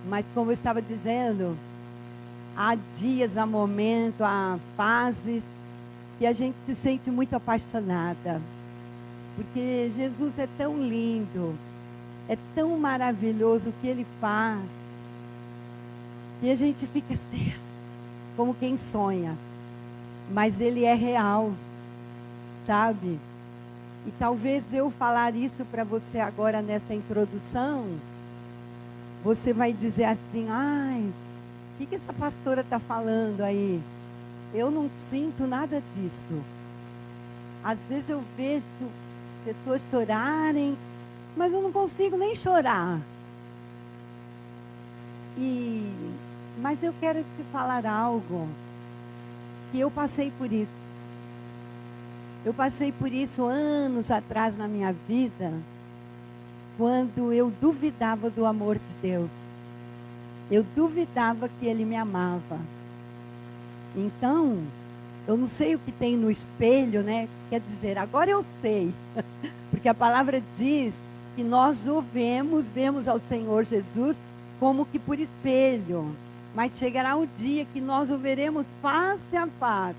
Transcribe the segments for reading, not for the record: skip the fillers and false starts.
Mas como eu estava dizendo, há dias, há momentos, há fases que a gente se sente muito apaixonada. Porque Jesus é tão lindo, é tão maravilhoso o que Ele faz. E a gente fica assim, como quem sonha. Mas Ele é real, sabe? E talvez eu falar isso para você agora nessa introdução, você vai dizer assim, ai, o que essa pastora está falando aí? Eu não sinto nada disso. Às vezes eu vejo pessoas chorarem, mas eu não consigo nem chorar. Mas eu quero te falar algo, que eu passei por isso. Eu passei por isso anos atrás na minha vida, quando eu duvidava do amor de Deus. Eu duvidava que Ele me amava. Então, eu não sei o que tem no espelho, né? Quer dizer, agora eu sei. Porque a palavra diz que nós o vemos ao Senhor Jesus como que por espelho. Mas chegará o dia que nós o veremos face a face.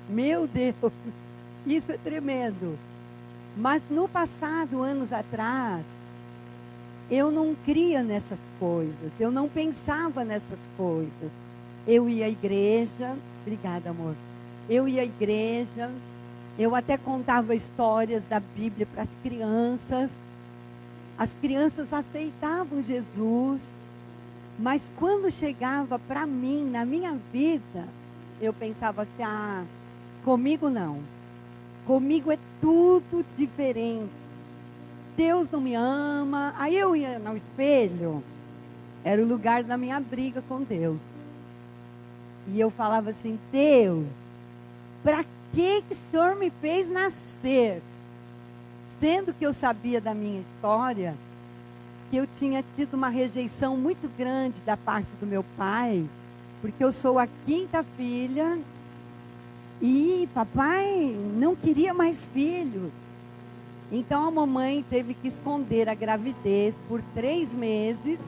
Meu Deus, isso é tremendo. Mas no passado, anos atrás, eu não cria nessas coisas. Eu não pensava nessas coisas. Eu ia à igreja. Obrigada, amor. Eu ia à igreja. Eu até contava histórias da Bíblia para as crianças. As crianças aceitavam Jesus. Mas quando chegava para mim, na minha vida, eu pensava assim, comigo não. Comigo é tudo diferente. Deus não me ama. Aí eu ia no espelho, era o lugar da minha briga com Deus. E eu falava assim, Deus, para que o Senhor me fez nascer? Sendo que eu sabia da minha história, que eu tinha tido uma rejeição muito grande da parte do meu pai, porque eu sou a 5ª filha, e papai não queria mais filhos. Então a mamãe teve que esconder a gravidez por 3 meses,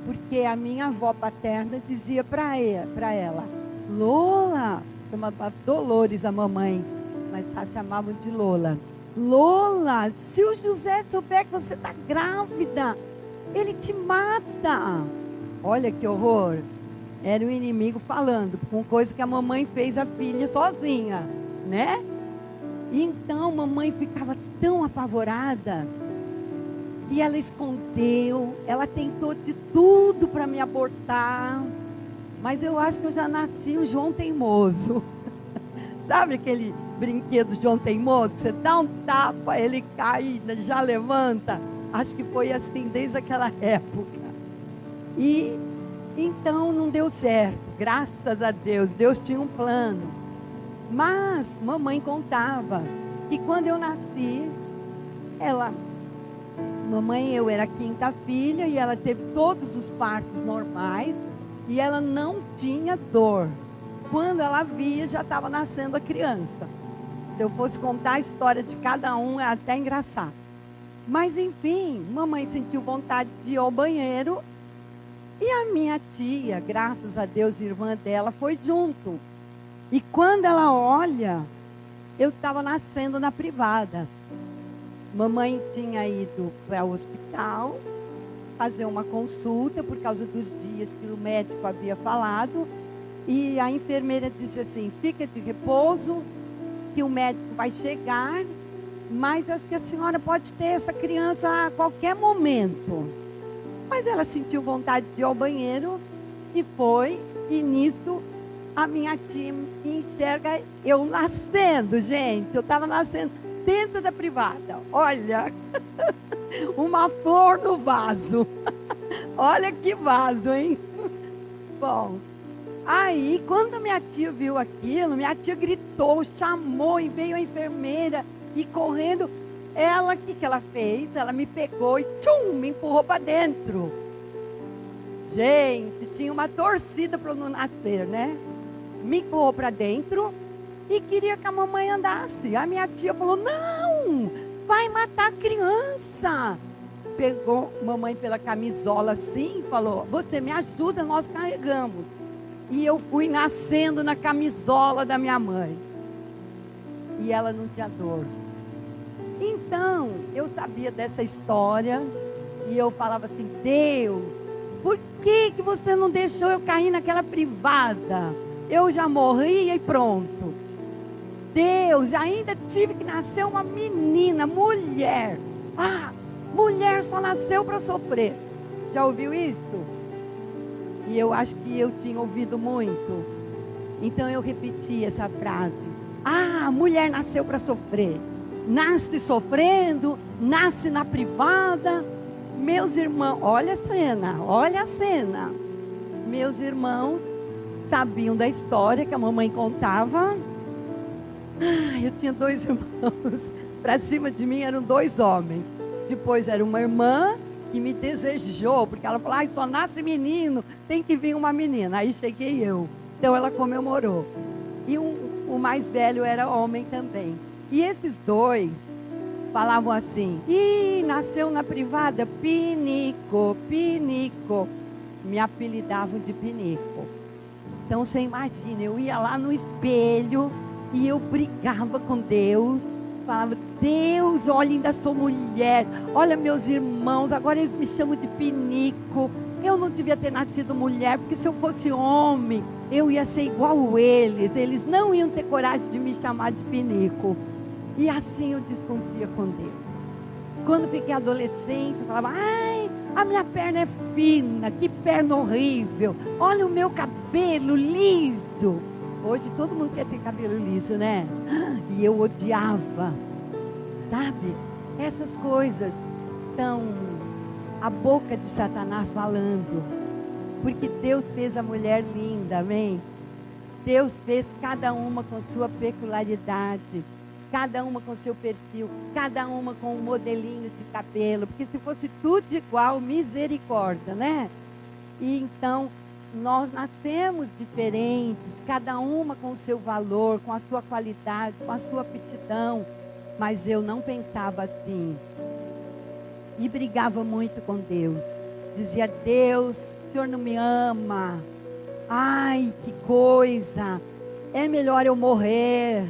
porque a minha avó paterna dizia para ela, Lola, chamava Dolores a mamãe, mas chamavam de Lola. Lola, se o José souber que você está grávida, ele te mata. Olha que horror. Era o inimigo falando, com coisa que a mamãe fez a filha sozinha, né? E então a mamãe ficava tão apavorada, e ela escondeu, ela tentou de tudo para me abortar, mas eu acho que eu já nasci o João Teimoso. Sabe aquele brinquedo João Teimoso, que você dá um tapa, ele cai, já levanta? Acho que foi assim desde aquela época. E então não deu certo, graças a Deus, Deus tinha um plano. Mas mamãe contava que quando eu nasci, eu era a 5ª filha, e ela teve todos os partos normais, e ela não tinha dor. Quando ela via, já estava nascendo a criança. Se eu fosse contar a história de cada um, é até engraçado. Mas enfim, mamãe sentiu vontade de ir ao banheiro, e a minha tia, graças a Deus, irmã dela, foi junto. E quando ela olha, eu estava nascendo na privada. Mamãe tinha ido para o hospital fazer uma consulta por causa dos dias que o médico havia falado. E a enfermeira disse assim, fica de repouso, que o médico vai chegar, mas acho que a senhora pode ter essa criança a qualquer momento. Mas ela sentiu vontade de ir ao banheiro e foi, e nisso a minha tia enxerga eu nascendo, gente. Eu estava nascendo dentro da privada. Olha, uma flor no vaso. Olha que vaso, hein? Bom, aí quando minha tia viu aquilo, minha tia gritou, chamou, e veio a enfermeira e correndo. Ela, o que ela fez? Ela me pegou e me empurrou para dentro. Gente, tinha uma torcida para eu não nascer, né? Me empurrou para dentro e queria que a mamãe andasse. A minha tia falou, não, vai matar a criança. pegou mamãe pela camisola assim e falou: você me ajuda, nós carregamos. E eu fui nascendo na camisola da minha mãe. E ela não tinha dor. Então, eu sabia dessa história. E eu falava assim: Deus, por que você não deixou eu cair naquela privada? Eu já morri e pronto. Deus, ainda tive que nascer uma menina, mulher. Mulher só nasceu para sofrer. Já ouviu isso? E eu acho que eu tinha ouvido muito. Então eu repeti essa frase: mulher nasceu para sofrer. Nasce sofrendo, nasce na privada. Meus irmãos, olha a cena. Meus irmãos sabiam da história que a mamãe contava. Eu tinha 2 irmãos. Para cima de mim eram 2 homens. Depois era uma irmã que me desejou, porque ela falou: só nasce menino, tem que vir uma menina. Aí cheguei eu. Então ela comemorou. E o mais velho era homem também. E esses 2 falavam assim: nasceu na privada, Pinico, Pinico. Me apelidavam de Pinico. Então você imagina, eu ia lá no espelho e eu brigava com Deus. Falava: Deus, olha, ainda sou mulher. Olha meus irmãos, agora eles me chamam de Pinico. Eu não devia ter nascido mulher, porque se eu fosse homem, eu ia ser igual eles. Eles não iam ter coragem de me chamar de Pinico. E assim eu descumpria com Deus. Quando fiquei adolescente, eu falava: a minha perna é fina, que perna horrível. Olha o meu cabelo liso. Hoje todo mundo quer ter cabelo liso, né? E eu odiava. Sabe? Essas coisas são a boca de Satanás falando. Porque Deus fez a mulher linda, amém? Deus fez cada uma com sua peculiaridade. Cada uma com seu perfil, cada uma com um modelinho de cabelo, porque se fosse tudo igual, misericórdia, né? E então, nós nascemos diferentes, cada uma com o seu valor, com a sua qualidade, com a sua aptidão, mas eu não pensava assim. E brigava muito com Deus. Dizia: Deus, o Senhor não me ama. Ai, que coisa, é melhor eu morrer.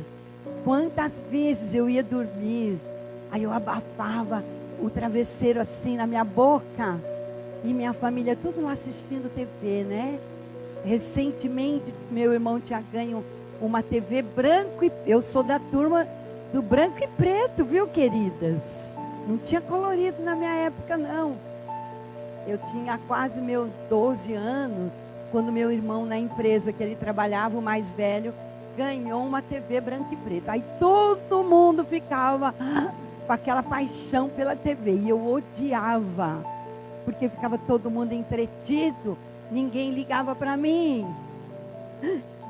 Quantas vezes eu ia dormir, aí eu abafava o travesseiro assim na minha boca, e minha família tudo lá assistindo TV, né? Recentemente meu irmão tinha ganho uma TV branco, e eu sou da turma do branco e preto, viu, queridas? Não tinha colorido na minha época, não. Eu tinha quase meus 12 anos, quando meu irmão, na empresa que ele trabalhava, o mais velho, ganhou uma TV branca e preta. Aí todo mundo ficava com aquela paixão pela TV. E eu odiava, porque ficava todo mundo entretido, ninguém ligava para mim.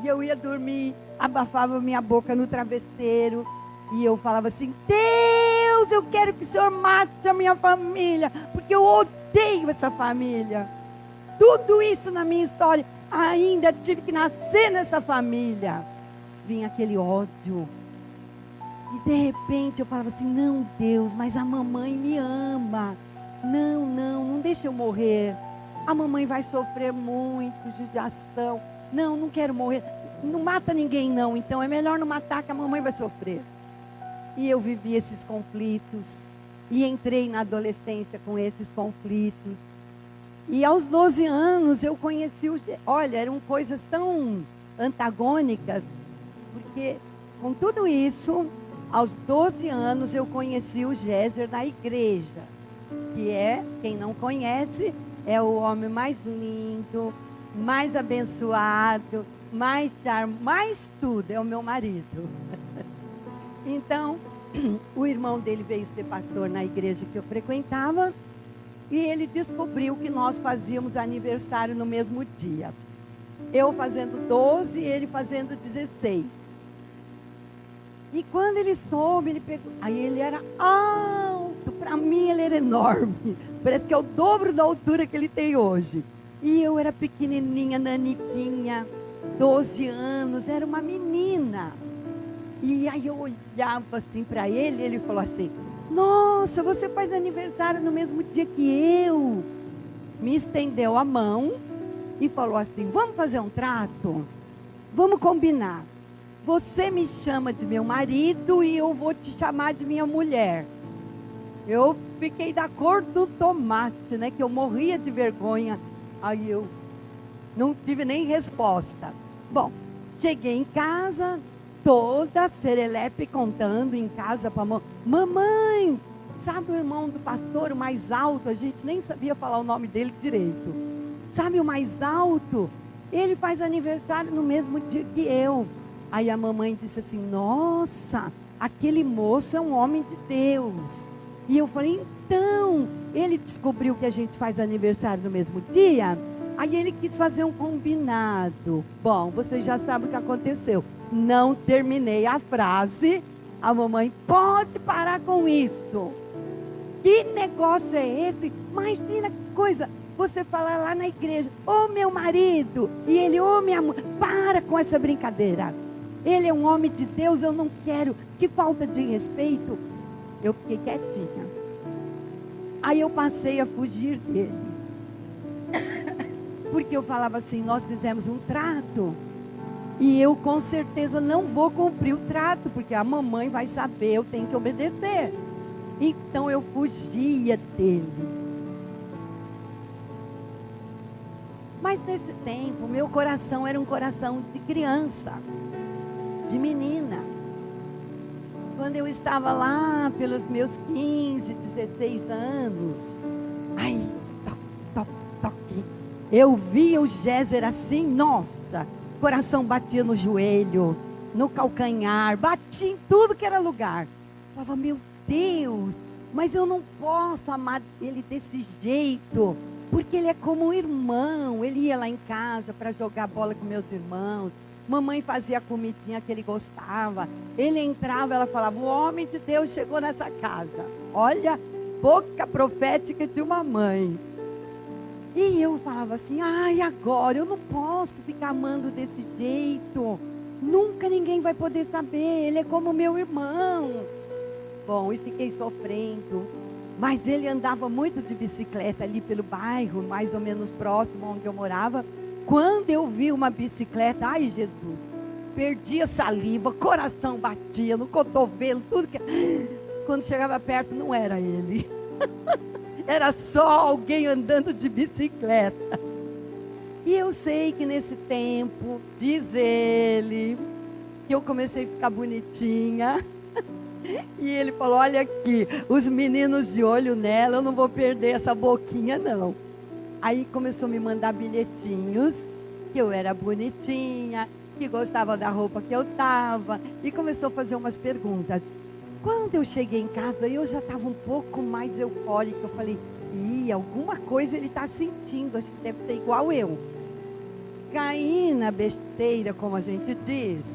E eu ia dormir, abafava minha boca no travesseiro, e eu falava assim: Deus, eu quero que o Senhor mate a minha família, porque eu odeio essa família. Tudo isso na minha história, ainda tive que nascer nessa família. Vinha aquele ódio. E de repente eu falava assim: não, Deus, mas a mamãe me ama. Não deixa eu morrer. A mamãe vai sofrer muito, judiação. Não quero morrer. Não mata ninguém não, então é melhor não matar, que a mamãe vai sofrer. E eu vivi esses conflitos. E entrei na adolescência com esses conflitos. E aos 12 anos eu conheci olha, eram coisas tão antagônicas. Porque com tudo isso, aos 12 anos eu conheci o Géser na igreja, que é, quem não conhece, é o homem mais lindo, mais abençoado, mais charmoso, mais tudo, é o meu marido. Então, o irmão dele veio ser pastor na igreja que eu frequentava, e ele descobriu que nós fazíamos aniversário no mesmo dia. Eu fazendo 12 e ele fazendo 16. E quando ele soube, ele pegou. Aí ele era alto, para mim ele era enorme. Parece que é o dobro da altura que ele tem hoje. E eu era pequenininha, naniquinha, 12 anos, era uma menina. E aí eu olhava assim para ele, e ele falou assim: nossa, nossa, você faz aniversário no mesmo dia que eu. Me estendeu a mão e falou assim, vamos fazer um trato? Vamos combinar. Você me chama de meu marido e eu vou te chamar de minha mulher. Eu fiquei da cor do tomate, né? Que eu morria de vergonha. Aí eu não tive nem resposta. Bom, cheguei em casa, toda serelepe contando em casa para a mamãe. Sabe o irmão do pastor, o mais alto? A gente nem sabia falar o nome dele direito. Sabe o mais alto? Ele faz aniversário no mesmo dia que eu. Aí a mamãe disse assim, nossa, aquele moço é um homem de Deus. E eu falei, então, ele descobriu que a gente faz aniversário no mesmo dia? Aí ele quis fazer um combinado. Bom, você já sabe o que aconteceu. Não terminei a frase. A mamãe, pode parar com isso. Que negócio é esse? Imagina que coisa. Você falar lá na igreja, ô meu marido, e ele, ô minha mãe, para com essa brincadeira. Ele é um homem de Deus, eu não quero. Que falta de respeito. Eu fiquei quietinha. Aí eu passei a fugir dele. Porque eu falava assim, nós fizemos um trato. E eu com certeza não vou cumprir o trato, porque a mamãe vai saber, eu tenho que obedecer. Então eu fugia dele. Mas nesse tempo, meu coração era um coração de criança, de menina. Quando eu estava lá pelos meus 15, 16 anos, ai, toque, toque, toque. Eu via o Géser assim, nossa, o coração batia no joelho, no calcanhar, batia em tudo que era lugar. Eu falava, meu Deus, mas eu não posso amar ele desse jeito, porque ele é como um irmão. Ele ia lá em casa para jogar bola com meus irmãos. Mamãe fazia a comidinha que ele gostava. Ele entrava, ela falava, o homem de Deus chegou nessa casa. Olha, boca profética de uma mãe. E eu falava assim, ai, agora eu não posso ficar amando desse jeito. Nunca ninguém vai poder saber, ele é como meu irmão. Bom, e fiquei sofrendo. Mas ele andava muito de bicicleta ali pelo bairro, mais ou menos próximo onde eu morava. Quando eu vi uma bicicleta, ai Jesus, perdia saliva, coração batia no cotovelo, tudo que... Quando chegava perto não era ele. Era só alguém andando de bicicleta. E eu sei que nesse tempo, diz ele, que eu comecei a ficar bonitinha. E ele falou, olha aqui, os meninos de olho nela, eu não vou perder essa boquinha não. Aí começou a me mandar bilhetinhos, que eu era bonitinha, que gostava da roupa que eu estava, e começou a fazer umas perguntas. Quando eu cheguei em casa, eu já estava um pouco mais eufórica. Eu falei, alguma coisa ele está sentindo, acho que deve ser igual eu. Caí na besteira, como a gente diz,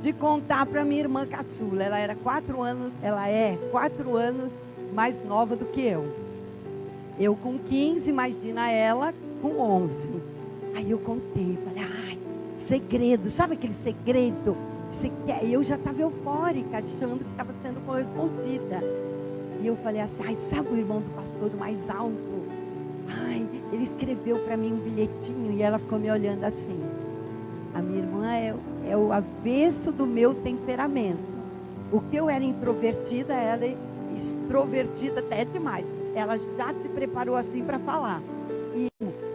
de contar para minha irmã caçula. Ela é 4 anos mais nova do que eu. Eu com 15, imagina ela com 11. Aí eu contei, falei, ai, segredo, sabe aquele segredo? Eu já estava eufórica, achando que estava sendo correspondida. E eu falei assim, ai, sabe o irmão do pastor do mais alto? Ai, ele escreveu para mim um bilhetinho e ela ficou me olhando assim. A minha irmã é o avesso do meu temperamento. O que eu era introvertida, ela é extrovertida até demais. Ela já se preparou assim para falar. E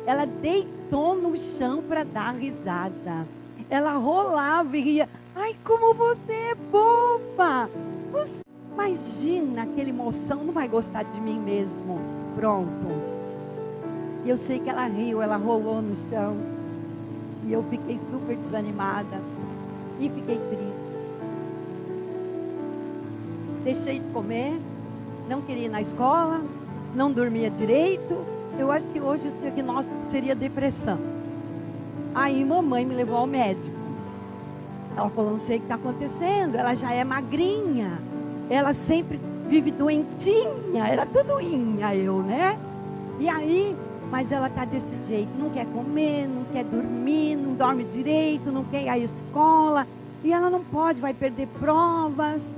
ela deitou no chão para dar risada. Ela rolava e ria. Ai, como você é boba! Você, imagina, aquele moção não vai gostar de mim mesmo. Pronto. E eu sei que ela riu, ela rolou no chão. E eu fiquei super desanimada. E fiquei triste. Deixei de comer. Não queria ir na escola. Não dormia direito. Eu acho que hoje o diagnóstico seria depressão. Aí mamãe me levou ao médico. Ela falou, não sei o que está acontecendo. Ela já é magrinha. Ela sempre vive doentinha. Era tudoinha eu, né? E aí, mas ela está desse jeito. Não quer comer, não quer dormir, não dorme direito, não quer ir à escola. E ela não pode, vai perder provas.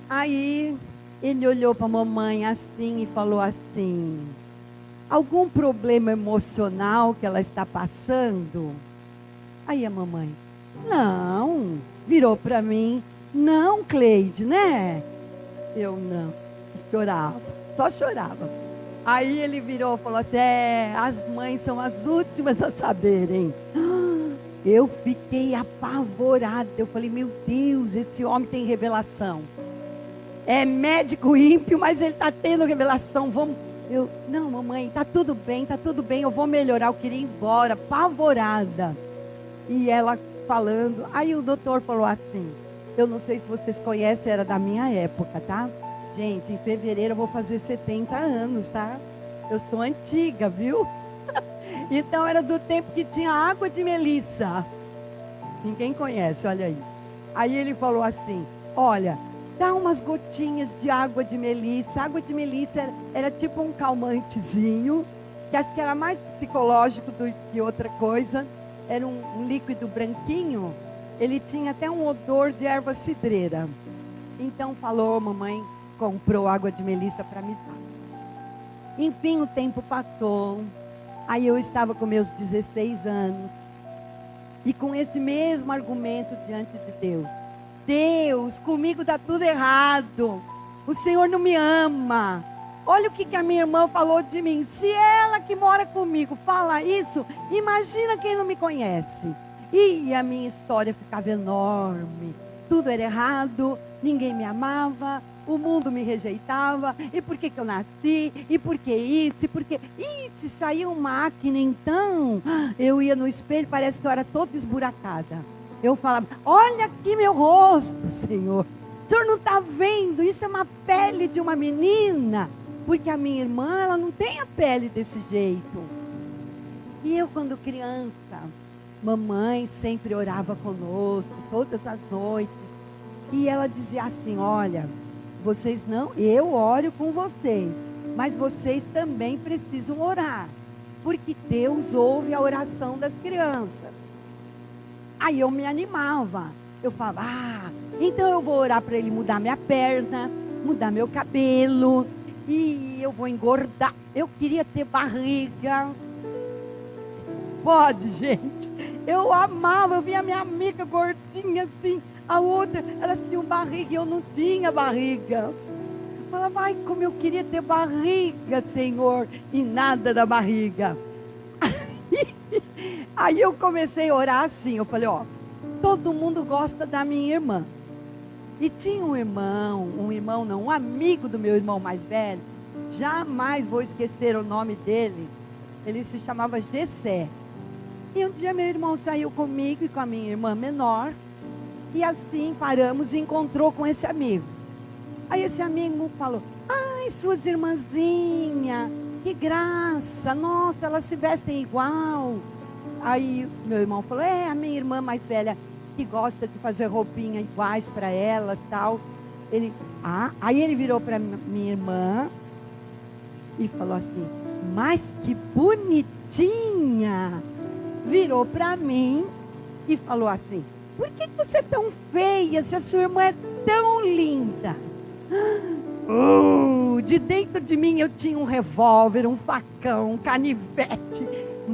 Aí Ele olhou para a mamãe assim e falou assim: algum problema emocional que ela está passando? Aí a mamãe: não. Virou para mim: não, Cleide, né? Eu não. Chorava, só chorava. Aí ele virou e falou assim: as mães são as últimas a saberem. Eu fiquei apavorada. Eu falei: meu Deus, esse homem tem revelação. É médico ímpio, mas ele está tendo revelação. Não, mamãe, tá tudo bem, eu vou melhorar. Eu queria ir embora, apavorada. E ela falando, aí o doutor falou assim: eu não sei se vocês conhecem, era da minha época, tá? Gente, em fevereiro eu vou fazer 70 anos, tá? Eu sou antiga, viu? Então era do tempo que tinha água de melissa. Ninguém conhece, olha aí. Aí ele falou assim: olha, dá umas gotinhas de água de melissa. Água de melissa era tipo um calmantezinho, que acho que era mais psicológico do que outra coisa. Era um líquido branquinho. Ele tinha até um odor de erva cidreira. Então falou, mamãe comprou água de melissa para me dar. Enfim, o tempo passou. Aí eu estava com meus 16 anos. E com esse mesmo argumento diante de Deus: Deus, comigo dá tudo errado. O Senhor não me ama. Olha o que a minha irmã falou de mim. Se ela que mora comigo fala isso, imagina quem não me conhece. E a minha história ficava enorme. Tudo era errado, ninguém me amava, o mundo me rejeitava. E por que eu nasci? E por que isso? E por que... se saía uma acne, então, eu ia no espelho, parece que eu era toda esburacada. Eu falava: olha aqui meu rosto, Senhor. O Senhor não está vendo? Isso é uma pele de uma menina. Porque a minha irmã, ela não tem a pele desse jeito. E eu, quando criança, mamãe sempre orava conosco, todas as noites. E ela dizia assim: olha, vocês não, eu oro com vocês, mas vocês também precisam orar. Porque Deus ouve a oração das crianças. Aí eu me animava. Eu falava: então eu vou orar para ele mudar minha perna, mudar meu cabelo, e eu vou engordar. Eu queria ter barriga. Pode, gente. Eu amava, eu via minha amiga gordinha assim, a outra, elas tinham barriga e eu não tinha barriga. Eu falava: ai, como eu queria ter barriga, Senhor, e nada da barriga. Aí eu comecei a orar assim, eu falei: ó, todo mundo gosta da minha irmã. E tinha um amigo do meu irmão mais velho, jamais vou esquecer o nome dele, ele se chamava Gessé. E um dia meu irmão saiu comigo e com a minha irmã menor, e assim paramos e encontrou com esse amigo. Aí esse amigo falou: ai, suas irmãzinhas, que graça, nossa, elas se vestem igual. Aí meu irmão falou: a minha irmã mais velha, que gosta de fazer roupinha iguais para elas, tal. Aí ele virou para minha irmã e falou assim: mas que bonitinha. Virou para mim e falou assim: por que você é tão feia se a sua irmã é tão linda? De dentro de mim eu tinha um revólver, um facão, um canivete,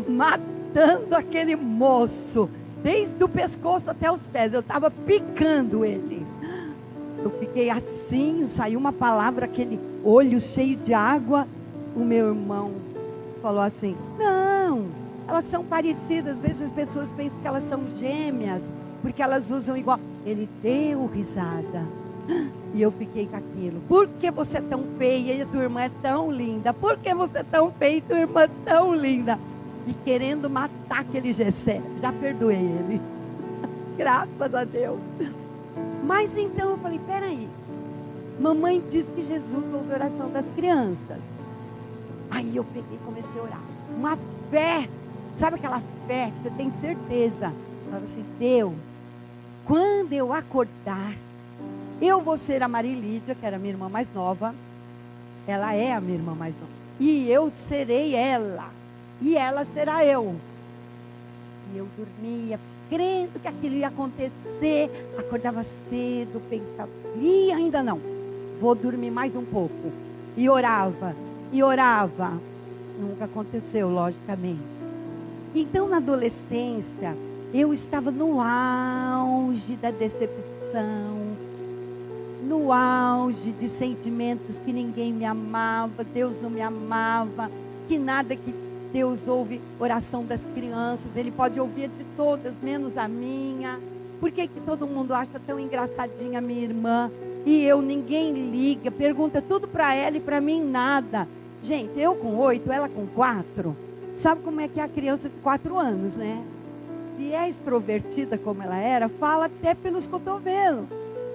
matando aquele moço, desde o pescoço até os pés. Eu estava picando ele. Eu fiquei assim, saiu uma palavra, aquele olho cheio de água. O meu irmão falou assim: não, elas são parecidas. Às vezes as pessoas pensam que elas são gêmeas, porque elas usam igual. Ele deu risada. E eu fiquei com aquilo: por que você é tão feia e a tua irmã é tão linda? Por que você é tão feia e tua irmã é tão linda? E querendo matar aquele Gessé. Já perdoei ele. Graças a Deus. Mas então eu falei: peraí, mamãe disse que Jesus ouve a oração das crianças. Aí eu peguei e comecei a orar. Uma fé, sabe aquela fé que você tem certeza? Eu falava assim: Deus, quando eu acordar, eu vou ser a Marilídia, que era a minha irmã mais nova. Ela é a minha irmã mais nova. E eu serei ela. E ela será eu. E eu dormia, crendo que aquilo ia acontecer. Acordava cedo, pensava: e ainda não. vou dormir mais um pouco. E orava, e orava. Nunca aconteceu, logicamente. Então, na adolescência, eu estava no auge da decepção, no auge de sentimentos que ninguém me amava, Deus não me amava, que nada que Deus ouve oração das crianças, Ele pode ouvir de todas, menos a minha. Por que todo mundo acha tão engraçadinha a minha irmã? E ninguém liga, pergunta tudo para ela e para mim nada. Gente, eu com 8, ela com 4. Sabe como é que é a criança de 4 anos, né? Se é extrovertida como ela era, fala até pelos cotovelos.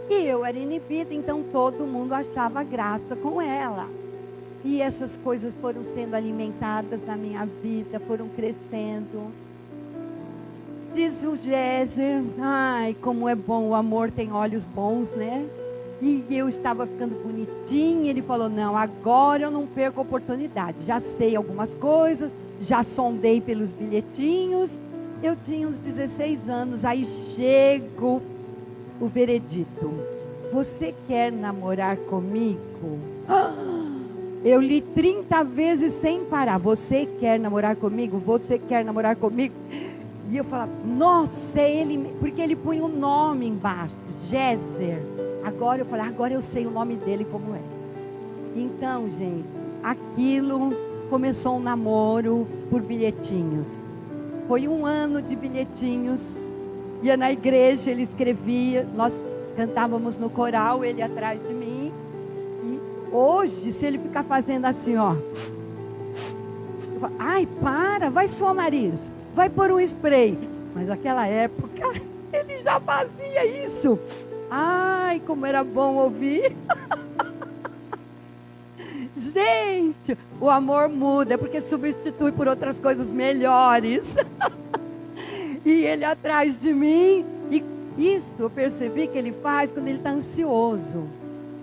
E eu era inibida, então todo mundo achava graça com ela. E essas coisas foram sendo alimentadas na minha vida, foram crescendo. Diz o Géser, ai, como é bom, o amor tem olhos bons, né? E eu estava ficando bonitinha, ele falou, não, agora eu não perco a oportunidade. Já sei algumas coisas, já sondei pelos bilhetinhos. Eu tinha uns 16 anos, aí chego o veredito. Você quer namorar comigo? Eu li 30 vezes sem parar. Você quer namorar comigo? Você quer namorar comigo? E eu falava, nossa, é ele, porque ele punha o nome embaixo, Géser. Agora eu falei, agora eu sei o nome dele como é. Então, gente, aquilo começou um namoro por bilhetinhos. Foi 1 ano de bilhetinhos. Ia na igreja, ele escrevia, nós cantávamos no coral, ele atrás de mim. E hoje, se ele ficar fazendo assim, ó, eu falo, ai, para, vai suar o nariz, vai pôr um spray. Mas naquela época, ele já fazia isso. Ai, como era bom ouvir. Gente, o amor muda, é porque substitui por outras coisas melhores. E ele atrás de mim, e isso eu percebi que ele faz quando ele está ansioso.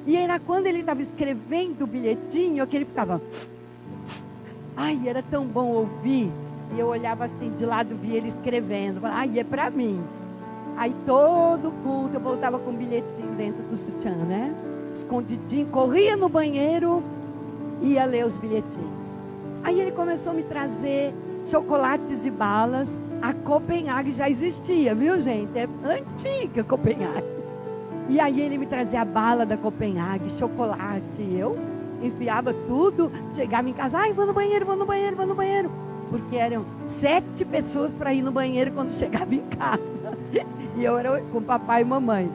E era quando ele estava escrevendo o bilhetinho, que ele ficava, ai, era tão bom ouvir. E eu olhava assim de lado, via ele escrevendo, falava, ai, é para mim. Aí todo culto eu voltava com um bilhetinho dentro do sutiã, né? Escondidinho, corria no banheiro, ia ler os bilhetinhos. Aí ele começou a me trazer chocolates e balas. A Copenhague já existia, viu, gente? É antiga Copenhague. E aí ele me trazia a bala da Copenhague, chocolate. Eu enfiava tudo, chegava em casa, ai, vou no banheiro, vou no banheiro, vou no banheiro. Porque eram 7 pessoas para ir no banheiro quando chegava em casa. E eu era com papai e mamãe.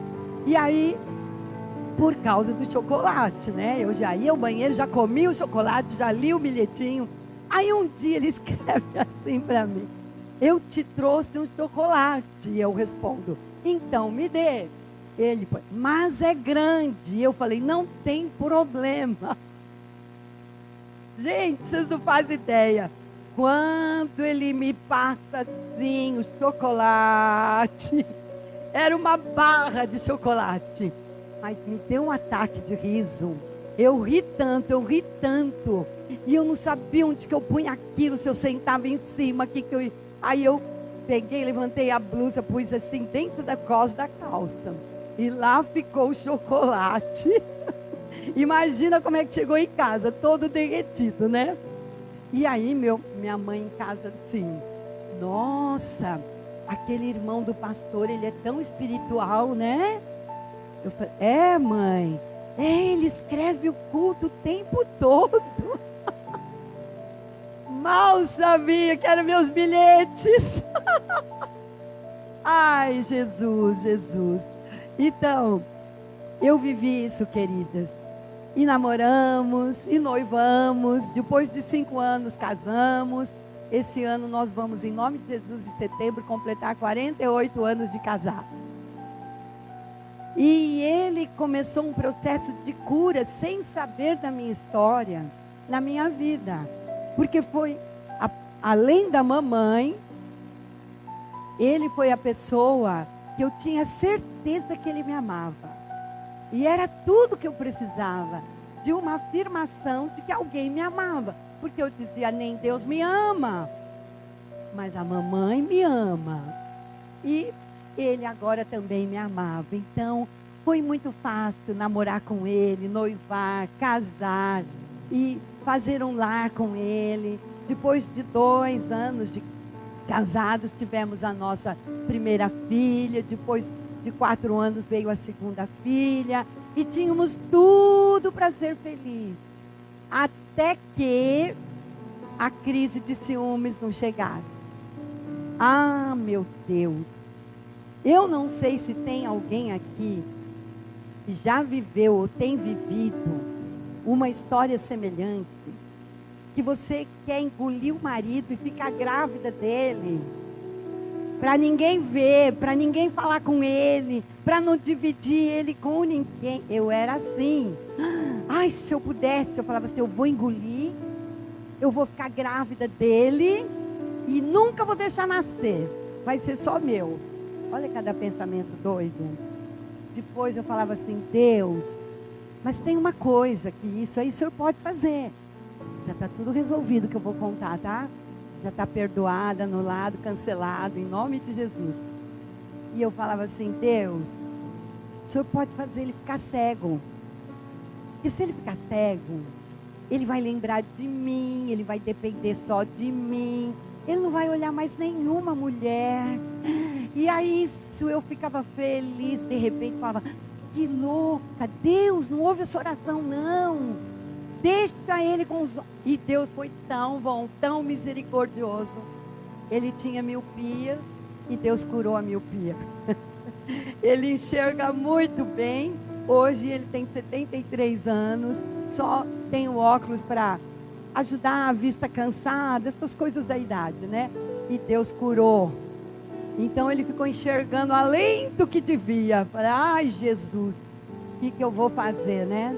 E aí, por causa do chocolate, né? Eu já ia ao banheiro, já comia o chocolate, já li o bilhetinho. Aí um dia ele escreve assim para mim, eu te trouxe um chocolate. E eu respondo, então me dê. Ele, mas é grande. E eu falei, não tem problema. Gente, vocês não fazem ideia. Quando ele me passa assim o chocolate, era uma barra de chocolate. Mas me deu um ataque de riso. Eu ri tanto. E eu não sabia onde que eu punha aquilo, se eu sentava em cima, Aí eu peguei, levantei a blusa, pus assim dentro da costa da calça. E lá ficou o chocolate. Imagina como é que chegou em casa, todo derretido, né? E aí minha mãe em casa assim, nossa, aquele irmão do pastor, ele é tão espiritual, né? Eu falei, é, mãe, ele escreve o culto o tempo todo. Mal sabia que eram meus bilhetes. Ai, Jesus. Então, eu vivi isso, queridas. E namoramos, e noivamos. Depois de 5 anos, casamos. Esse ano nós vamos, em nome de Jesus, em setembro, completar 48 anos de casado. E ele começou um processo de cura, sem saber da minha história, na minha vida. Porque foi, além da mamãe, ele foi a pessoa que eu tinha certeza que ele me amava. E era tudo que eu precisava, de uma afirmação de que alguém me amava. Porque eu dizia, nem Deus me ama, mas a mamãe me ama. E ele agora também me amava. Então, foi muito fácil namorar com ele, noivar, casar e fazer um lar com ele. Depois de 2 anos de casados, tivemos a nossa primeira filha. Depois de 4 anos veio a segunda filha. E tínhamos tudo para ser feliz. Até que a crise de ciúmes não chegasse. Ah, meu Deus! Eu não sei se tem alguém aqui que já viveu ou tem vivido uma história semelhante, que você quer engolir o marido e ficar grávida dele, para ninguém ver, para ninguém falar com ele, para não dividir ele com ninguém. Eu era assim. Ai, se eu pudesse, eu falava assim, eu vou engolir, eu vou ficar grávida dele e nunca vou deixar nascer, vai ser só meu. Olha cada pensamento doido. Depois eu falava assim, Deus, mas tem uma coisa, que isso aí o Senhor pode fazer. Já está tudo resolvido que eu vou contar, tá? Já está perdoado, anulado, cancelado, em nome de Jesus. E eu falava assim, Deus, o Senhor pode fazer ele ficar cego. E se ele ficar cego, ele vai lembrar de mim, ele vai depender só de mim. Ele não vai olhar mais nenhuma mulher. E aí isso eu ficava feliz, de repente falava, que louca, Deus, não ouve essa oração não. Deixa ele com os... E Deus foi tão bom, tão misericordioso. Ele tinha miopia e Deus curou a miopia. Ele enxerga muito bem. Hoje ele tem 73 anos, só tem o óculos para ajudar a vista cansada, essas coisas da idade, né? E Deus curou. Então ele ficou enxergando além do que devia. Falei, ai Jesus, o que eu vou fazer, né?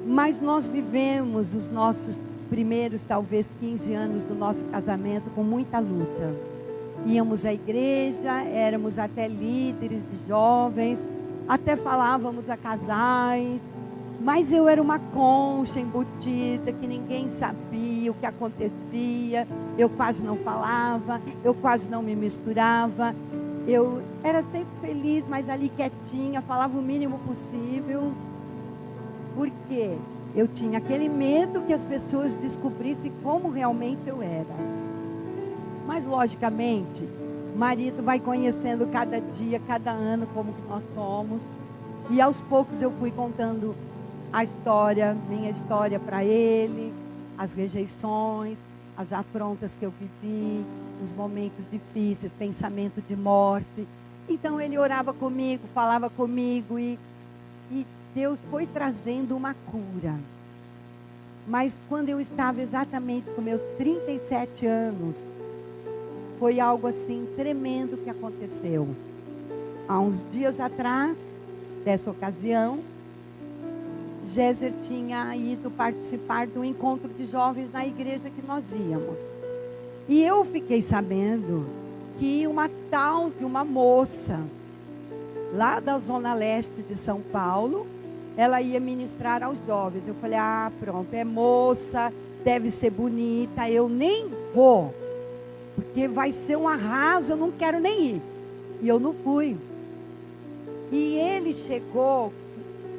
Mas nós vivemos os nossos primeiros, talvez 15 anos do nosso casamento com muita luta. Íamos à igreja, éramos até líderes de jovens, até falávamos a casais, mas eu era uma concha embutida, que ninguém sabia o que acontecia, eu quase não falava, eu quase não me misturava, eu era sempre feliz, mas ali quietinha, falava o mínimo possível. Porque eu tinha aquele medo que as pessoas descobrissem como realmente eu era. Mas logicamente, o marido vai conhecendo cada dia, cada ano como que nós somos. E aos poucos eu fui contando a história, minha história para ele, as rejeições, as afrontas que eu vivi, os momentos difíceis, pensamento de morte. Então ele orava comigo, falava comigo e Deus foi trazendo uma cura. Mas quando eu estava exatamente com meus 37 anos, foi algo assim tremendo que aconteceu. Há uns dias atrás, dessa ocasião, Géser tinha ido participar do encontro de jovens na igreja que nós íamos. E eu fiquei sabendo que uma tal de uma moça, lá da zona leste de São Paulo, ela ia ministrar aos jovens. Eu falei, pronto, é moça, deve ser bonita, eu nem vou, porque vai ser um arraso, eu não quero nem ir. E eu não fui. E ele chegou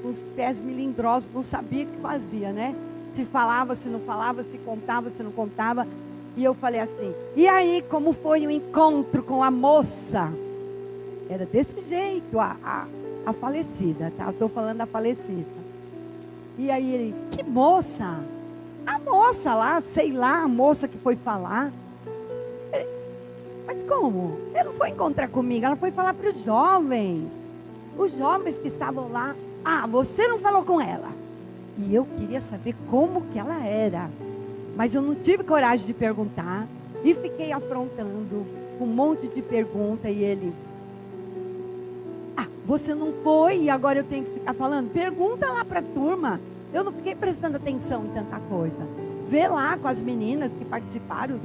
com os pés melindrosos, não sabia o que fazia, né? Se falava, se não falava, se contava, se não contava. E eu falei assim, e aí, como foi o encontro com a moça? Era desse jeito, a falecida, tá? Estou falando da falecida. E aí ele, que moça? A moça lá, sei lá, a moça que foi falar. Mas como? Ela não foi encontrar comigo, ela foi falar para os jovens. Os jovens que estavam lá. Você não falou com ela. E eu queria saber como que ela era. Mas eu não tive coragem de perguntar. E fiquei afrontando com um monte de pergunta. E ele... você não foi e agora eu tenho que ficar falando? Pergunta lá para a turma. Eu não fiquei prestando atenção em tanta coisa. Vê lá com as meninas que participaram,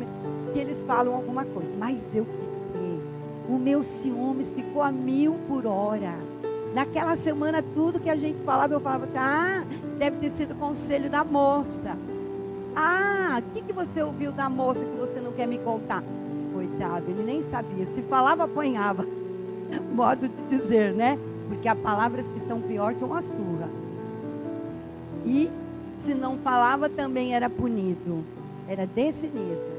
que eles falam alguma coisa. Mas eu fiquei. O meu ciúmes ficou a 1000 por hora. Naquela semana, tudo que a gente falava, eu falava assim, deve ter sido conselho da moça. O que você ouviu da moça que você não quer me contar? Coitado, ele nem sabia. Se falava, apanhava. Modo de dizer, né? porque há palavras que são pior que uma surra. E se não falava também era punido. Era desse nível.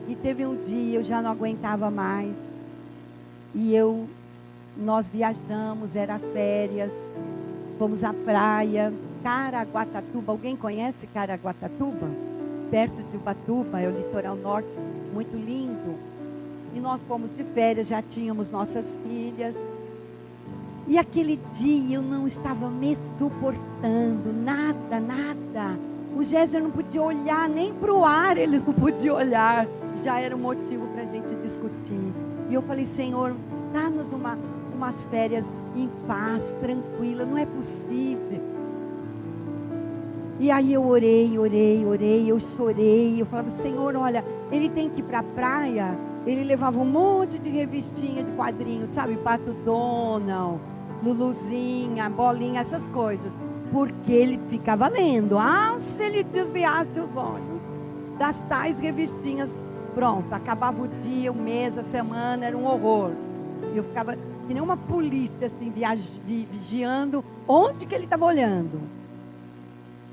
E teve um dia, eu já não aguentava mais. E nós viajamos, era férias. Fomos à praia, Caraguatatuba. Alguém conhece Caraguatatuba? Perto de Ubatuba, é o litoral norte, muito lindo. E nós fomos de férias, já tínhamos nossas filhas. E aquele dia eu não estava me suportando, nada. O Géser não podia olhar, nem para o ar ele não podia olhar. Já era um motivo para a gente discutir. E eu falei, Senhor, dá-nos umas férias em paz, tranquila, não é possível. E aí eu orei, eu chorei. Eu falava, Senhor, olha, ele tem que ir para a praia. Ele levava um monte de revistinha de quadrinhos, sabe? Pato Donald, Luluzinha, Bolinha, essas coisas. Porque ele ficava lendo. Ah, se ele desviasse os olhos das tais revistinhas. Pronto, acabava o dia, o mês, a semana, era um horror. Eu ficava que nem uma polícia, assim, vigiando onde que ele estava olhando.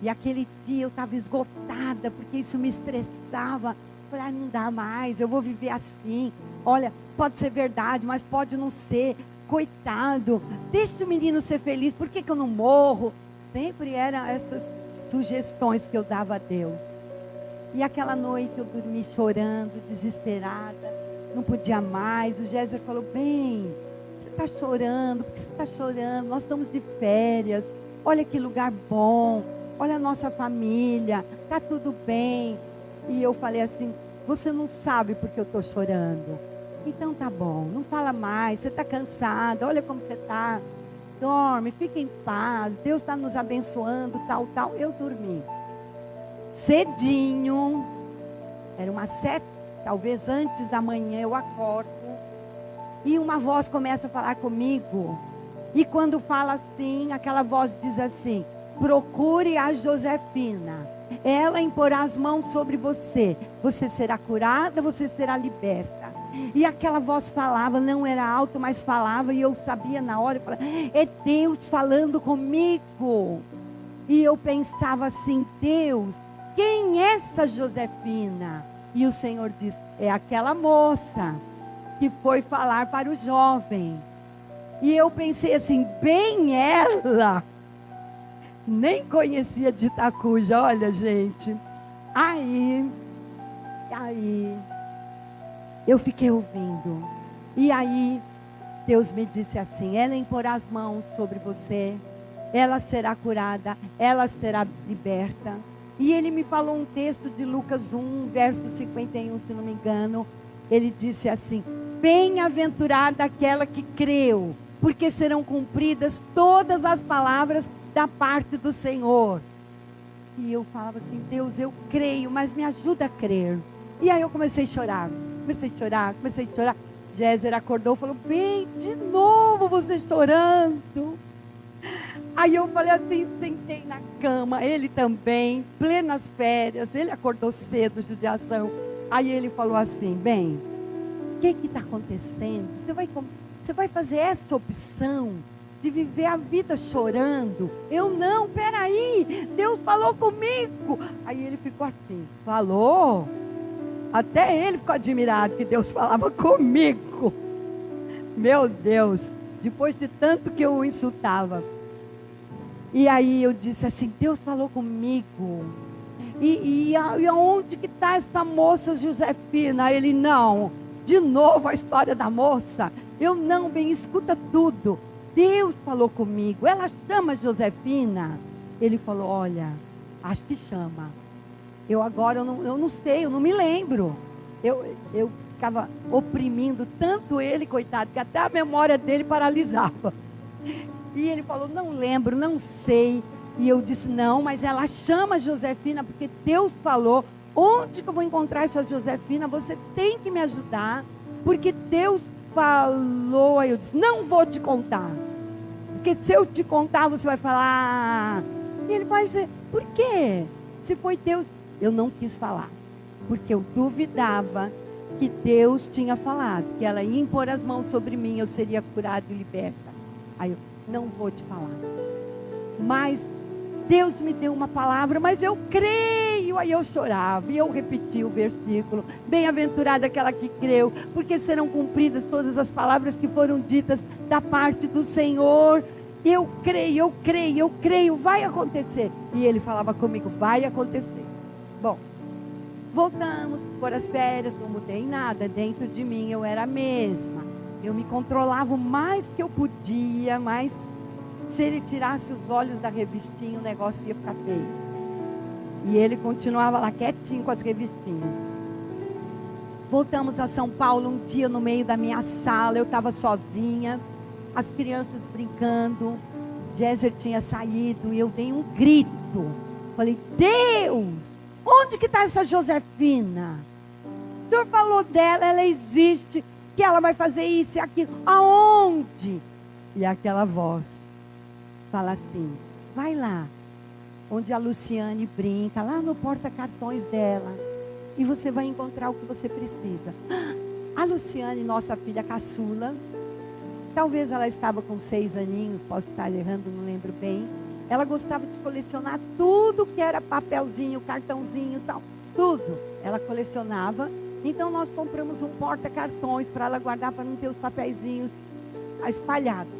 E aquele dia eu estava esgotada, porque isso me estressava. Falei, não dá mais, eu vou viver assim. Olha, pode ser verdade, mas pode não ser. Coitado, deixa o menino ser feliz, por que eu não morro? Sempre eram essas sugestões que eu dava a Deus. E aquela noite eu dormi chorando, desesperada, não podia mais. O Géser falou, bem, você está chorando, por que você está chorando? Nós estamos de férias, olha que lugar bom, olha a nossa família, está tudo bem. E eu falei assim, você não sabe porque eu estou chorando. Então tá bom, não fala mais, você está cansada, olha como você está. Dorme, fica em paz, Deus está nos abençoando, tal. Eu dormi. Cedinho, era umas 7, talvez antes da manhã, eu acordo. E uma voz começa a falar comigo. E quando fala assim, aquela voz diz assim, procure a Josefina. Ela imporá as mãos sobre você. Você será curada, você será liberta. E aquela voz falava, não era alto, mas falava. E eu sabia na hora, eu falava, é Deus falando comigo. E eu pensava assim, Deus, quem é essa Josefina? E o Senhor disse, é aquela moça que foi falar para o jovem. E eu pensei assim, bem ela. Nem conhecia de Itacuja, olha gente. Aí, eu fiquei ouvindo. E aí, Deus me disse assim, ela imporá as mãos sobre você, ela será curada, ela será liberta. E ele me falou um texto de Lucas 1, verso 51, se não me engano. Ele disse assim, bem-aventurada aquela que creu, porque serão cumpridas todas as palavras da parte do Senhor. E eu falava assim, Deus, eu creio, mas me ajuda a crer. E aí eu comecei a chorar. Géser acordou e falou, bem, de novo você chorando. Aí eu falei assim, sentei na cama, ele também, plenas férias, ele acordou cedo, judiação. Aí ele falou assim, bem, o que está acontecendo? Você vai fazer essa opção de viver a vida chorando? Eu não, peraí, Deus falou comigo. Aí ele ficou assim, falou? Até ele ficou admirado que Deus falava comigo. Meu Deus, depois de tanto que eu o insultava. E aí eu disse assim, Deus falou comigo. E aonde que está essa moça Josefina? Ele, não, de novo a história da moça. Eu não, bem, escuta tudo. Deus falou comigo, ela chama Josefina. Ele falou, olha, acho que chama. Eu não sei, eu não me lembro. Eu ficava oprimindo tanto ele, coitado, que até a memória dele paralisava. E ele falou, não lembro, não sei. E eu disse, não, mas ela chama Josefina, porque Deus falou. Onde que eu vou encontrar essa Josefina? Você tem que me ajudar, porque Deus falou. Aí eu disse, não vou te contar, porque se eu te contar, você vai falar. E ele vai dizer, por quê? Se foi Deus. Eu não quis falar, porque eu duvidava que Deus tinha falado, que ela ia impor as mãos sobre mim, eu seria curada e liberta. Aí eu, não vou te falar. Mas Deus me deu uma palavra, mas eu creio. Aí eu chorava e eu repeti o versículo. Bem-aventurada aquela que creu, porque serão cumpridas todas as palavras que foram ditas da parte do Senhor. Eu creio, vai acontecer. E ele falava comigo, vai acontecer. Bom, voltamos por as férias, não mudei nada. Dentro de mim eu era a mesma. Eu me controlava o mais que eu podia, mas se ele tirasse os olhos da revistinha, o negócio ia ficar feio. E ele continuava lá quietinho com as revistinhas. Voltamos a São Paulo um dia no meio da minha sala, eu estava sozinha, as crianças brincando, Géser tinha saído e eu dei um grito. Falei, Deus, onde que está essa Josefina? O senhor falou dela, ela existe, que ela vai fazer isso e aquilo. Aonde? E aquela voz fala assim, vai lá, onde a Luciane brinca, lá no porta-cartões dela, e você vai encontrar o que você precisa. A Luciane, nossa filha caçula, talvez ela estava com 6 aninhos, posso estar errando, não lembro bem. Ela gostava de colecionar tudo que era papelzinho, cartãozinho e tal, tudo. Ela colecionava, então nós compramos um porta-cartões para ela guardar, para não ter os papeizinhos espalhados.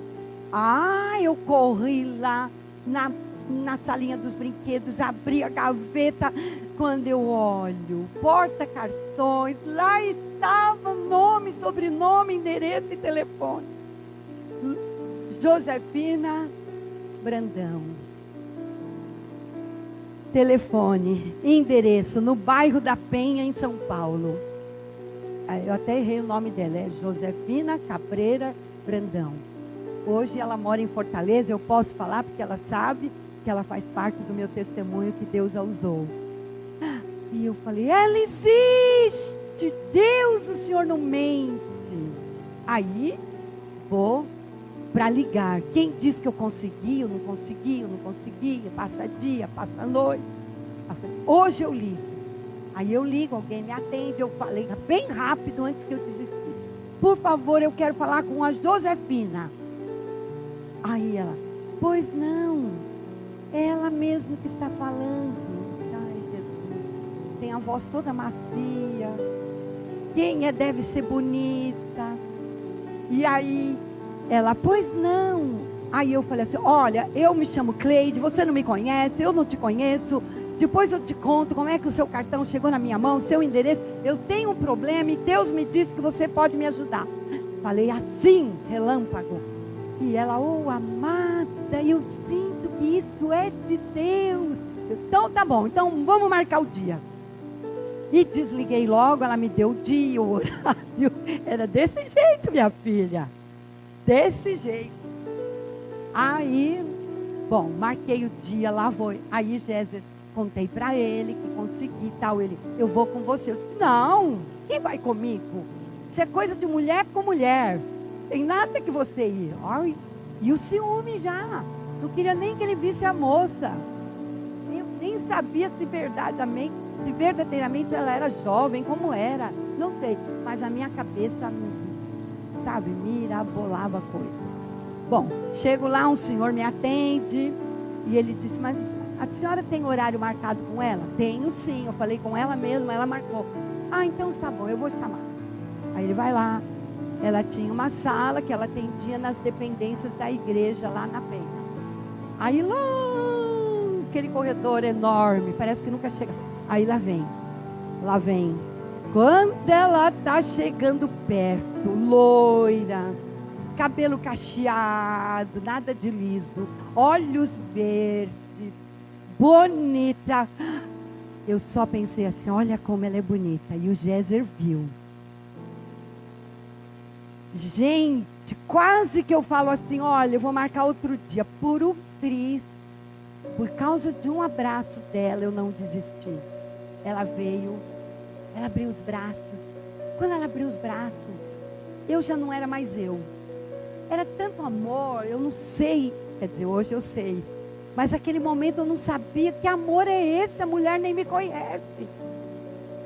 Eu corri lá na salinha dos brinquedos, abri a gaveta. Quando eu olho, porta-cartões, lá estava nome, sobrenome, endereço e telefone. Josefina Brandão. Telefone, endereço, no bairro da Penha, em São Paulo. Eu até errei o nome dela, é Josefina Cabreira Brandão. Hoje ela mora em Fortaleza, eu posso falar porque ela sabe que ela faz parte do meu testemunho que Deus a usou. E eu falei, ela existe, Deus, o Senhor não mente. Aí, vou para ligar. Quem disse que eu conseguia, eu não conseguia, passa dia, passa noite. Hoje eu ligo. Aí eu ligo, alguém me atende, eu falei bem rápido antes que eu desistisse. Por favor, eu quero falar com a Josefina. Aí ela, pois não, é ela mesma que está falando. Ai, Jesus, tem a voz toda macia. Quem é deve ser bonita. E aí ela, pois não. Aí eu falei assim, olha, eu me chamo Cleide, você não me conhece, eu não te conheço. Depois eu te conto como é que o seu cartão chegou na minha mão, seu endereço. Eu tenho um problema e Deus me disse que você pode me ajudar. Falei assim, relâmpago. E ela, amada, eu sinto que isso é de Deus. Então tá bom, então vamos marcar o dia. E desliguei logo, ela me deu o dia, o horário. Era desse jeito, minha filha. Desse jeito. Aí, bom, marquei o dia, lá vou. Aí, Géser, contei para ele que consegui e tal. Ele, eu vou com você. Eu disse, não, quem vai comigo? Isso é coisa de mulher com mulher. Tem nada que você ir. Ai, e o ciúme já. Não queria nem que ele visse a moça. Eu nem sabia se verdadeiramente ela era jovem, como era. Não sei. Mas a minha cabeça, sabe, mirabolava a coisa. Bom, chego lá, um senhor me atende. E ele disse, mas a senhora tem horário marcado com ela? Tenho sim. Eu falei com ela mesmo, ela marcou. Então está bom, eu vou chamar. Aí ele vai lá. Ela tinha uma sala que ela atendia nas dependências da igreja lá na Penha. Aí lá, aquele corredor enorme, parece que nunca chega. Aí lá vem. Quando ela está chegando perto, loira, cabelo cacheado, nada de liso, olhos verdes, bonita. Eu só pensei assim, olha como ela é bonita. E o Géser viu. Gente, quase que eu falo assim, olha, eu vou marcar outro dia. Por um triz, por causa de um abraço dela, eu não desisti. Ela veio, ela abriu os braços. Quando ela abriu os braços, eu já não era mais eu. Era tanto amor, eu não sei, quer dizer, hoje eu sei. Mas naquele momento eu não sabia que amor é esse, a mulher nem me conhece.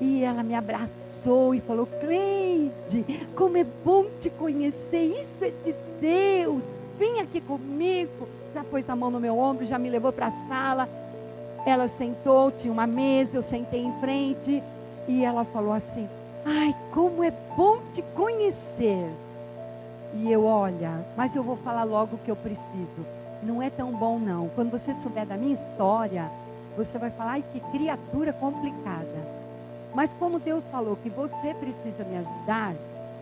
E ela me abraçou e falou, Cleide, como é bom te conhecer, isso é de Deus. vem aqui comigo. Já pôs a mão no meu ombro, já me levou para a sala. Ela sentou, tinha uma mesa, eu sentei em frente. E ela falou assim: ai, como é bom te conhecer. E eu, olha, mas eu vou falar logo o que eu preciso. Não é tão bom não. Quando você souber da minha história, você vai falar: ai, que criatura complicada. Mas como Deus falou que você precisa me ajudar,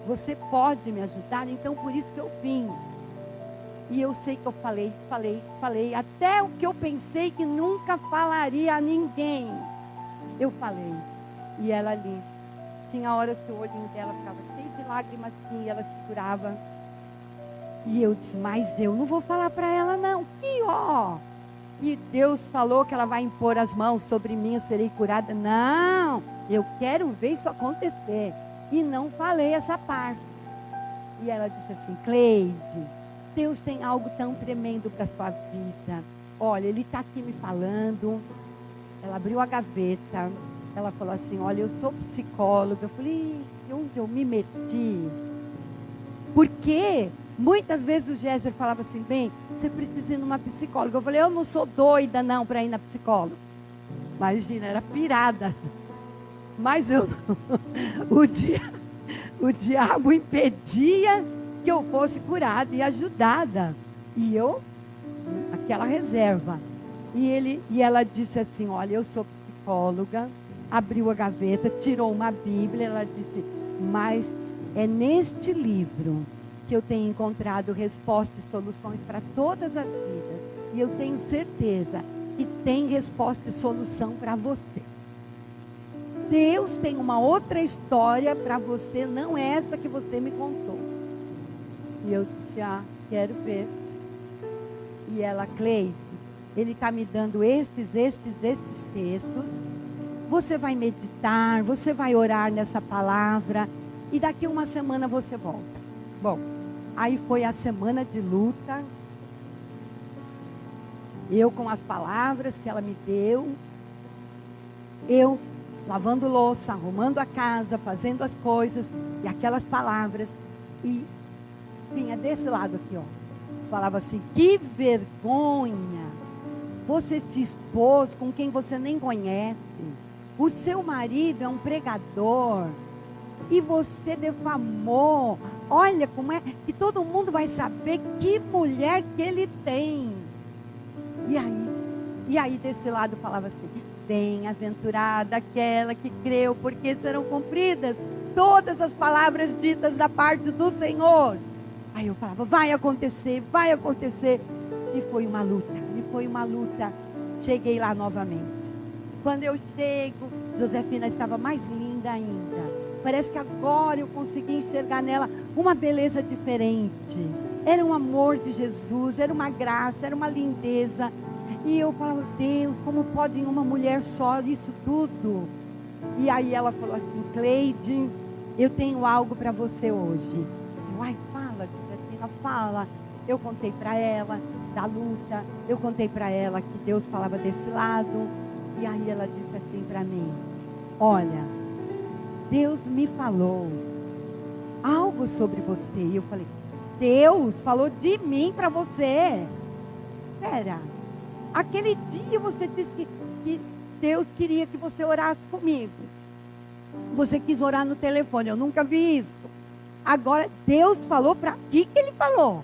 você pode me ajudar, então por isso que eu vim. E eu sei que eu falei, até o que eu pensei que nunca falaria a ninguém, eu falei. E ela ali, tinha horas que o olhinho dela ficava cheio de lágrimas assim, e ela segurava. E eu disse: mas eu não vou falar para ela não, pior. E Deus falou que ela vai impor as mãos sobre mim, eu serei curada. Não, eu quero ver isso acontecer. E não falei essa parte. E ela disse assim: Cleide, Deus tem algo tão tremendo para a sua vida. Olha, Ele está aqui me falando. Ela abriu a gaveta. Ela falou assim: olha, eu sou psicóloga. Eu falei: onde eu me meti? Porque muitas vezes o Géser falava assim: bem, você precisa ir numa psicóloga. Eu falei: eu não sou doida não para ir na psicóloga. Imagina, era pirada. Mas eu o diabo impedia que eu fosse curada e ajudada. E eu, aquela reserva. E ela disse assim: olha, eu sou psicóloga. Abriu a gaveta, tirou uma Bíblia. Ela disse: mas é neste livro que eu tenho encontrado respostas e soluções para todas as vidas. E eu tenho certeza que tem resposta e solução para você. Deus tem uma outra história para você, não é essa que você me contou. E eu disse: ah, quero ver. E ela: Cleide, Ele está me dando estes textos. Você vai meditar, você vai orar nessa palavra. E daqui uma semana você volta. Bom, aí foi a semana de luta. Eu com as palavras que ela me deu. Eu lavando louça, arrumando a casa, fazendo as coisas. E aquelas palavras. E vinha desse lado aqui, ó. Falava assim: que vergonha. Você se expôs com quem você nem conhece. O seu marido é um pregador. E você defamou. Olha como é que todo mundo vai saber que mulher que ele tem. E aí desse lado falava assim: bem-aventurada aquela que creu, porque serão cumpridas todas as palavras ditas da parte do Senhor. Aí eu falava: vai acontecer, vai acontecer. E foi uma luta. Cheguei lá novamente. Quando eu chego, Josefina estava mais linda ainda. Parece que agora eu consegui enxergar nela uma beleza diferente. Era um amor de Jesus, era uma graça, era uma lindeza. E eu falava: Deus, como pode em uma mulher só isso tudo? E aí ela falou assim: Cleide, eu tenho algo para você hoje. Eu: ai, fala, Josefina, fala. Eu contei para ela da luta, eu contei para ela que Deus falava desse lado. E aí ela disse assim para mim: olha, Deus me falou algo sobre você. E eu falei: Deus falou de mim para você? Espera, aquele dia você disse que Deus queria que você orasse comigo. Você quis orar no telefone, eu nunca vi isso. Agora Deus falou para que Ele falou?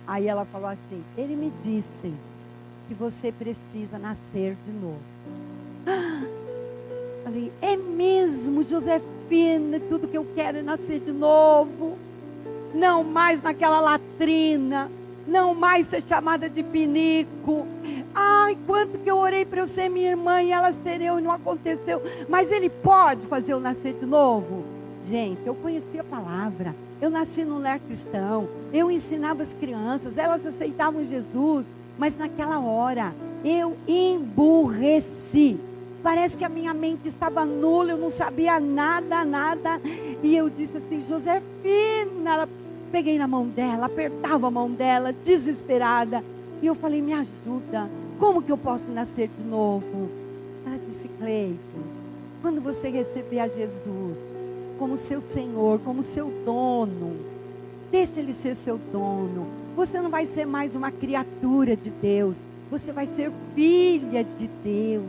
Aí ela falou assim: Ele me disse que você precisa nascer de novo. Falei: é mesmo, Josefina, tudo que eu quero é nascer de novo. Não mais naquela latrina, não mais ser chamada de pinico. Ai, quanto que eu orei para eu ser minha irmã e ela ser eu e não aconteceu. Mas Ele pode fazer eu nascer de novo? Gente, eu conhecia a palavra. Eu nasci num lar cristão. Eu ensinava as crianças, elas aceitavam Jesus. Mas naquela hora, eu emburreci. Parece que a minha mente estava nula, eu não sabia nada. E eu disse assim: Josefina, peguei na mão dela, apertava a mão dela, desesperada. E eu falei: me ajuda, como que eu posso nascer de novo? Ela disse: Cleide, quando você receber a Jesus como seu Senhor, como seu dono, Deixa Ele ser seu dono. Você não vai ser mais uma criatura de Deus. Você vai ser filha de Deus.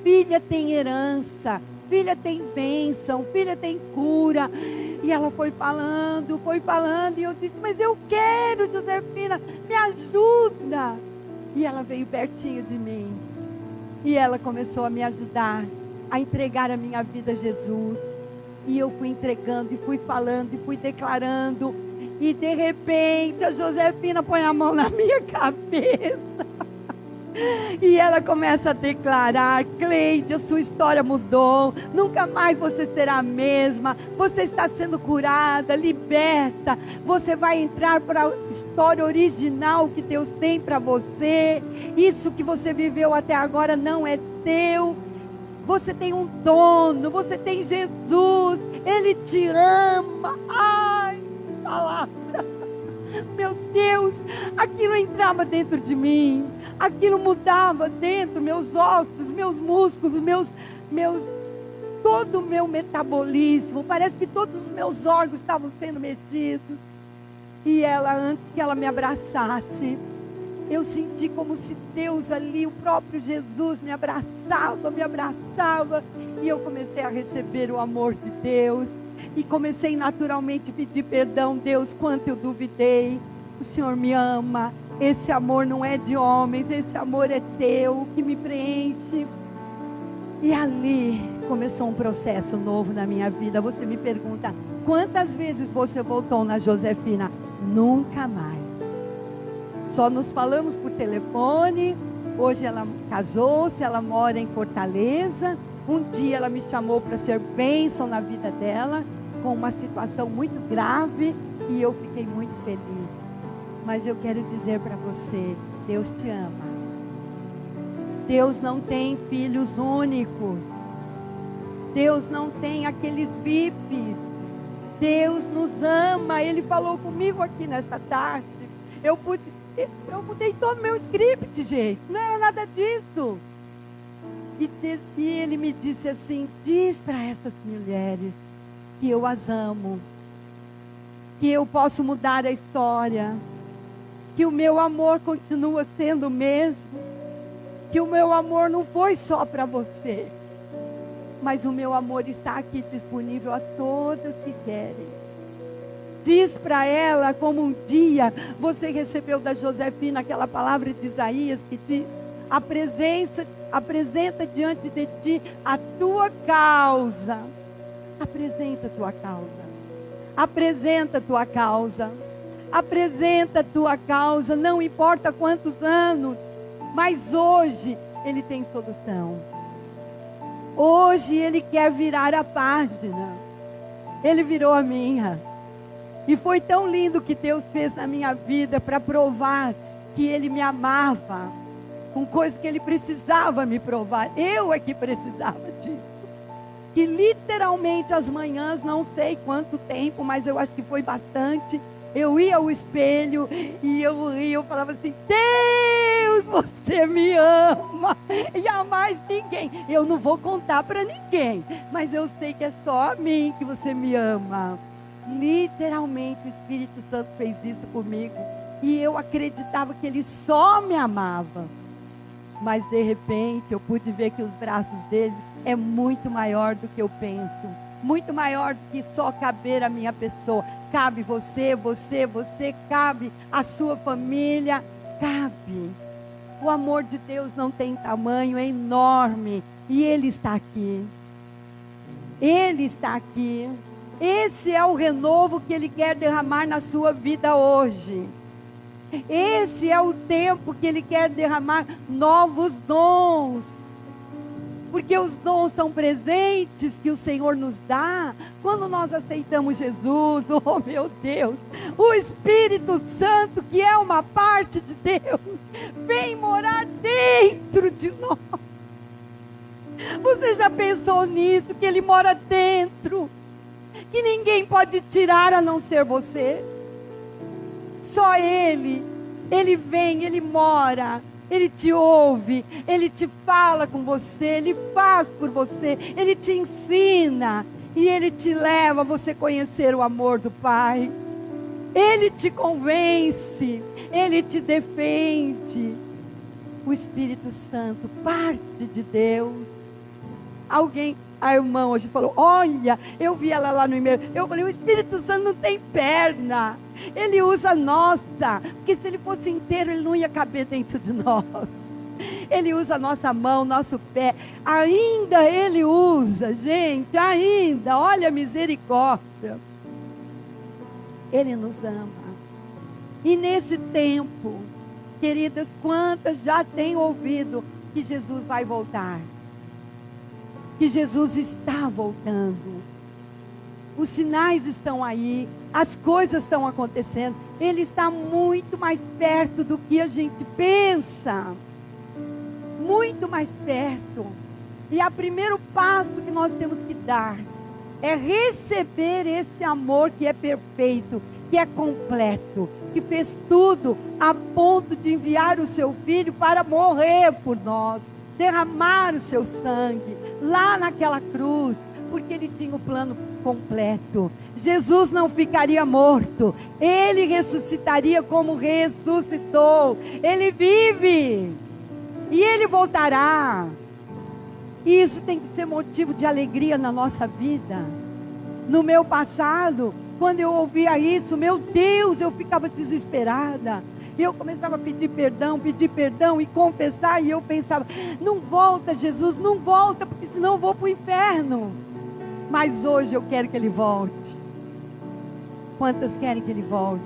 Filha tem herança. Filha tem bênção. Filha tem cura. E ela foi falando. E eu disse, mas eu quero, Josefina, me ajuda. E ela veio pertinho de mim. E ela começou a me ajudar a entregar a minha vida a Jesus. E eu fui entregando, e fui falando, e fui declarando. E de repente a Josefina põe a mão na minha cabeça. E ela começa a declarar: Cleide, a sua história mudou. Nunca mais você será a mesma. Você está sendo curada, liberta. Você vai entrar para a história original que Deus tem para você. Isso que você viveu até agora não é teu. Você tem um dono, você tem Jesus. Ele te ama. Ai, palavra. Meu Deus, aquilo entrava dentro de mim. Aquilo mudava dentro, meus ossos, meus músculos, todo o meu metabolismo. Parece que todos os meus órgãos estavam sendo mexidos. E ela, antes que ela me abraçasse, eu senti como se Deus ali, o próprio Jesus, me abraçava. E eu comecei a receber o amor de Deus. E comecei naturalmente a pedir perdão. Deus, quanto eu duvidei. O Senhor me ama. Esse amor não é de homens. Esse amor é teu, que me preenche. E ali começou um processo novo na minha vida. Você me pergunta, quantas vezes você voltou na Josefina? Nunca mais. Só nos falamos por telefone. Hoje ela casou-se, ela mora em Fortaleza. Um dia ela me chamou para ser bênção na vida dela, com uma situação muito grave, e eu fiquei muito feliz. Mas eu quero dizer para você, Deus te ama. Deus não tem filhos únicos. Deus não tem aqueles VIPs. Deus nos ama. Ele falou comigo aqui nesta tarde. Eu mudei todo o meu script, gente. Não era nada disso. E ele me disse assim, diz para essas mulheres que eu as amo. Que eu posso mudar a história. Que o meu amor continua sendo o mesmo. Que o meu amor não foi só para você. Mas o meu amor está aqui disponível a todas que querem. Diz para ela como um dia você recebeu da Josefina aquela palavra de Isaías que diz: apresenta diante de ti a tua causa. Apresenta a tua causa. Apresenta a tua causa. Apresenta a tua causa, não importa quantos anos, mas hoje Ele tem solução. Hoje Ele quer virar a página. Ele virou a minha. E foi tão lindo que Deus fez na minha vida para provar que Ele me amava, com coisas que Ele precisava me provar. Eu é que precisava disso. Que literalmente as manhãs, não sei quanto tempo, mas eu acho que foi bastante. Eu ia ao espelho e eu falava assim: Deus, você me ama. E a mais ninguém. Eu não vou contar para ninguém, mas eu sei que é só a mim que você me ama. Literalmente o Espírito Santo fez isso comigo. E eu acreditava que Ele só me amava. Mas de repente eu pude ver que os braços dele é muito maior do que eu penso. Muito maior do que só caber a minha pessoa. Cabe você, cabe a sua família, cabe. O amor de Deus não tem tamanho, é enorme. E Ele está aqui. Ele está aqui. Esse é o renovo que Ele quer derramar na sua vida hoje. Esse é o tempo que Ele quer derramar novos dons. Porque os dons são presentes que o Senhor nos dá quando nós aceitamos Jesus. Oh meu Deus, o Espírito Santo, que é uma parte de Deus, vem morar dentro de nós. Você já pensou nisso? Que Ele mora dentro, que ninguém pode tirar a não ser você. Só Ele vem, Ele mora. Ele te ouve, Ele te fala com você, Ele faz por você, Ele te ensina e Ele te leva a você conhecer o amor do Pai. Ele te convence, Ele te defende. O Espírito Santo, parte de Deus. A irmã hoje falou, olha, eu vi ela lá no e-mail, eu falei, o Espírito Santo não tem perna, ele usa a nossa, porque se ele fosse inteiro, ele não ia caber dentro de nós. Ele usa a nossa mão, nosso pé, ainda ele usa, gente, ainda, olha a misericórdia. Ele nos ama. E nesse tempo, queridas, quantas já têm ouvido que Jesus vai voltar? Que Jesus está voltando. Os sinais estão aí, as coisas estão acontecendo. Ele está muito mais perto do que a gente pensa. Muito mais perto. E o primeiro passo que nós temos que dar é receber esse amor que é perfeito, que é completo, que fez tudo a ponto de enviar o seu filho para morrer por nós, derramar o seu sangue lá naquela cruz, porque ele tinha o plano completo. Jesus não ficaria morto, ele ressuscitaria como ressuscitou. Ele vive e ele voltará. E isso tem que ser motivo de alegria na nossa vida. No meu passado, quando eu ouvia isso, meu Deus, eu ficava desesperada. E eu começava a pedir perdão e confessar. E eu pensava, não volta Jesus, não volta, porque senão eu vou para o inferno. Mas hoje eu quero que Ele volte. Quantas querem que Ele volte?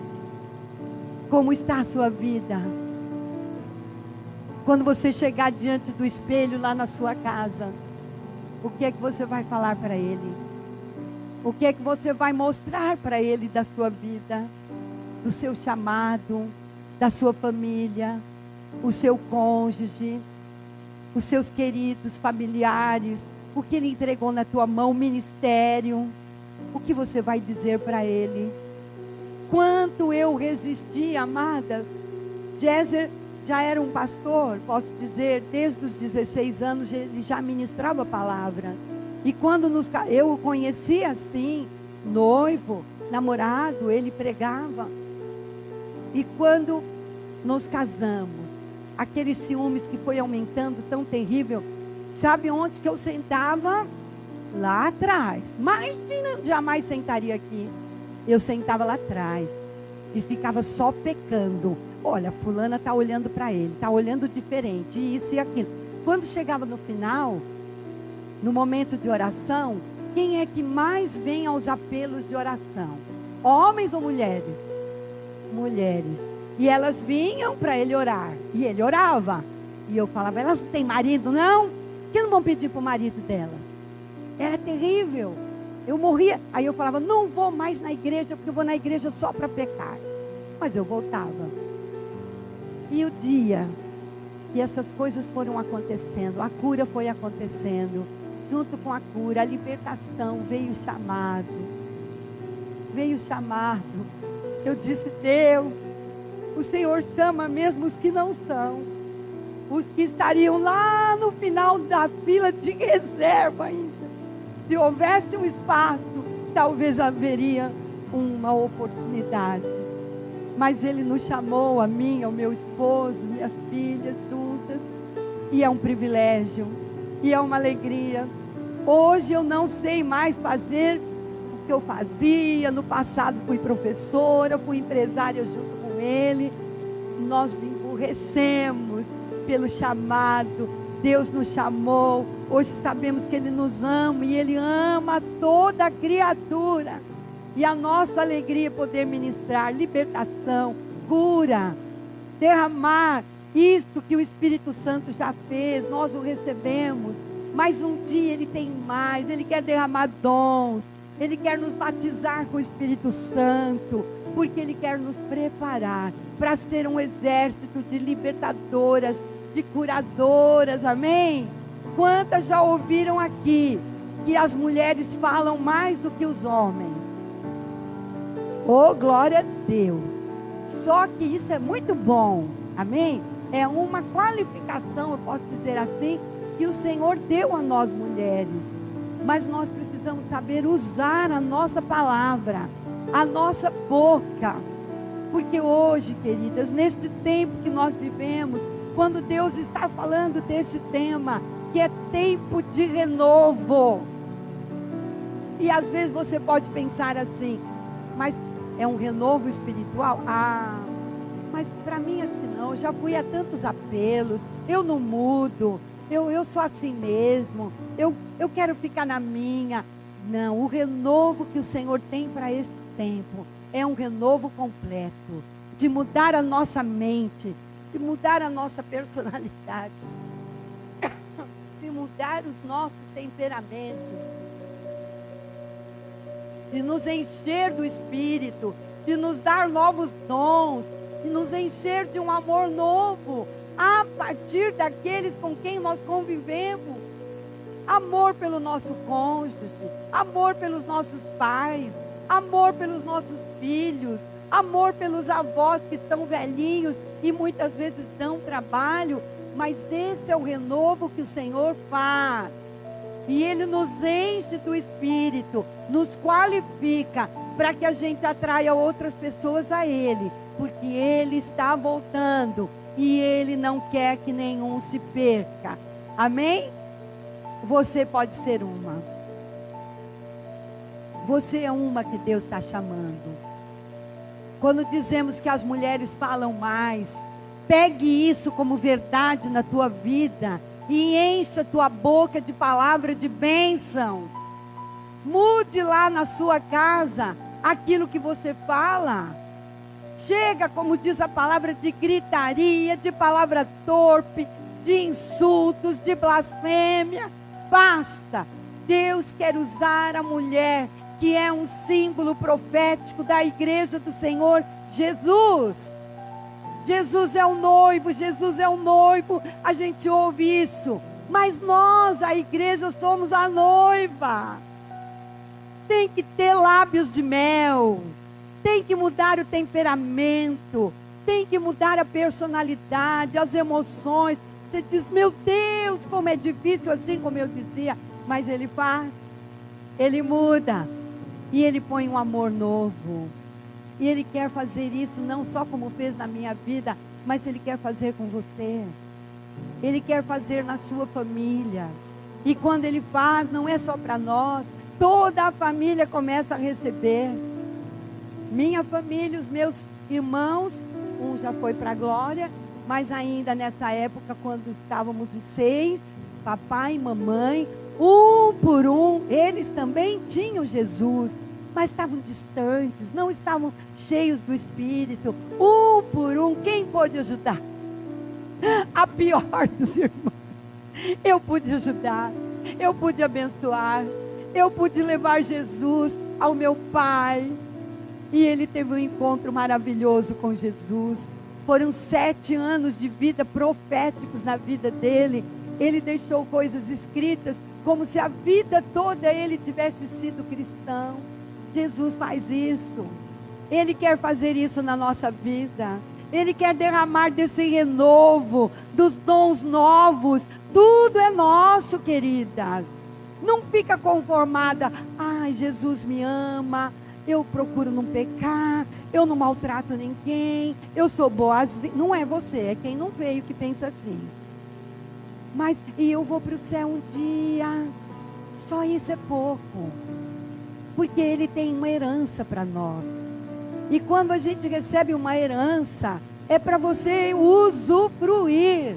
Como está a sua vida? Quando você chegar diante do espelho lá na sua casa, o que é que você vai falar para Ele? O que é que você vai mostrar para Ele da sua vida? Do seu chamado, da sua família, o seu cônjuge, os seus queridos familiares, o que Ele entregou na tua mão, o ministério, o que você vai dizer para Ele? Quanto eu resisti, amada. Géser já era um pastor, posso dizer, desde os 16 anos ele já ministrava a palavra. E quando eu o conheci assim, noivo, namorado, ele pregava. E quando nos casamos, aqueles ciúmes que foi aumentando tão terrível, sabe onde que eu sentava? Lá atrás. Imagina, jamais sentaria aqui. Eu sentava lá atrás e ficava só pecando. Olha, fulana está olhando para ele, está olhando diferente, isso e aquilo. Quando chegava no final, no momento de oração, quem é que mais vem aos apelos de oração? Homens ou mulheres? Mulheres. E elas vinham para ele orar. E ele orava. E eu falava, elas não têm marido, não? Por que não vão pedir para o marido delas? Era terrível. Eu morria. Aí eu falava, não vou mais na igreja, porque eu vou na igreja só para pecar. Mas eu voltava. E o dia que essas coisas foram acontecendo, a cura foi acontecendo, junto com a cura, a libertação, veio o chamado. Veio o chamado. Eu disse, Deus, o Senhor chama mesmo os que não são. Os que estariam lá no final da fila de reserva ainda. Se houvesse um espaço, talvez haveria uma oportunidade. Mas Ele nos chamou, a mim, ao meu esposo, minhas filhas juntas. E é um privilégio. E é uma alegria. Hoje eu não sei mais fazer o que eu fazia. No passado fui professora, fui empresária junto com Ele. Nós emburrecemos pelo chamado. Deus nos chamou. Hoje sabemos que Ele nos ama. E Ele ama toda a criatura. E a nossa alegria é poder ministrar libertação, cura, derramar isto que o Espírito Santo já fez, nós o recebemos. Mas um dia Ele tem mais, Ele quer derramar dons, Ele quer nos batizar com o Espírito Santo, porque Ele quer nos preparar para ser um exército de libertadoras, de curadoras, amém? Quantas já ouviram aqui que as mulheres falam mais do que os homens? Oh, glória a Deus. Só que isso é muito bom, amém? É uma qualificação, eu posso dizer assim, que o Senhor deu a nós mulheres. Mas nós precisamos saber usar a nossa palavra, a nossa boca, Porque hoje, queridas, neste tempo que nós vivemos, quando Deus está falando desse tema, que é tempo de renovo. E às vezes você pode pensar assim, mas é um renovo espiritual? Ah, mas para mim acho que não, eu já fui a tantos apelos, eu não mudo, eu sou assim mesmo, eu quero ficar na minha. Não, o renovo que o Senhor tem para este tempo é um renovo completo, de mudar a nossa mente, de mudar a nossa personalidade, de mudar os nossos temperamentos, de nos encher do Espírito, de nos dar novos dons, de nos encher de um amor novo, a partir daqueles com quem nós convivemos. Amor pelo nosso cônjuge, amor pelos nossos pais, amor pelos nossos filhos, amor pelos avós que estão velhinhos e muitas vezes dão trabalho, mas esse é o renovo que o Senhor faz. E Ele nos enche do Espírito, nos qualifica para que a gente atraia outras pessoas a Ele, porque Ele está voltando e Ele não quer que nenhum se perca. Amém? Você pode ser uma. Você é uma que Deus está chamando. Quando dizemos que as mulheres falam mais, pegue isso como verdade na tua vida e encha tua boca de palavra de bênção. Mude lá na sua casa aquilo que você fala. Chega, como diz a palavra, de gritaria, de palavra torpe, de insultos, de blasfêmia. Basta. Deus quer usar a mulher, que é um símbolo profético da igreja do Senhor Jesus. Jesus é o noivo, Jesus é o noivo, a gente ouve isso, mas nós, a igreja, somos a noiva. Tem que ter lábios de mel, tem que mudar o temperamento, tem que mudar a personalidade, as emoções. Você diz, meu Deus, como é difícil, assim como eu dizia, mas Ele faz, Ele muda, e Ele põe um amor novo. E Ele quer fazer isso não só como fez na minha vida, mas Ele quer fazer com você. Ele quer fazer na sua família. E quando Ele faz, não é só para nós, toda a família começa a receber. Minha família, os meus irmãos, um já foi para a glória, mas ainda nessa época, quando estávamos os 6, papai e mamãe, um por um, eles também tinham Jesus, mas estavam distantes, não estavam cheios do Espírito. Um por um, quem pôde ajudar? A pior dos irmãos. Eu pude ajudar, eu pude abençoar, eu pude levar Jesus ao meu pai. E ele teve um encontro maravilhoso com Jesus. Foram 7 anos de vida proféticos na vida dele. Ele deixou coisas escritas, como se a vida toda ele tivesse sido cristão. Jesus faz isso. Ele quer fazer isso na nossa vida. Ele quer derramar desse renovo, dos dons novos. Tudo é nosso, queridas. Não fica conformada. Ai, Jesus me ama. Eu procuro não pecar. Eu não maltrato ninguém. Eu sou boazinha. Não é você, é quem não veio que pensa assim. Mas, e eu vou para o céu um dia. Só isso é pouco. Porque Ele tem uma herança para nós. E quando a gente recebe uma herança, é para você usufruir.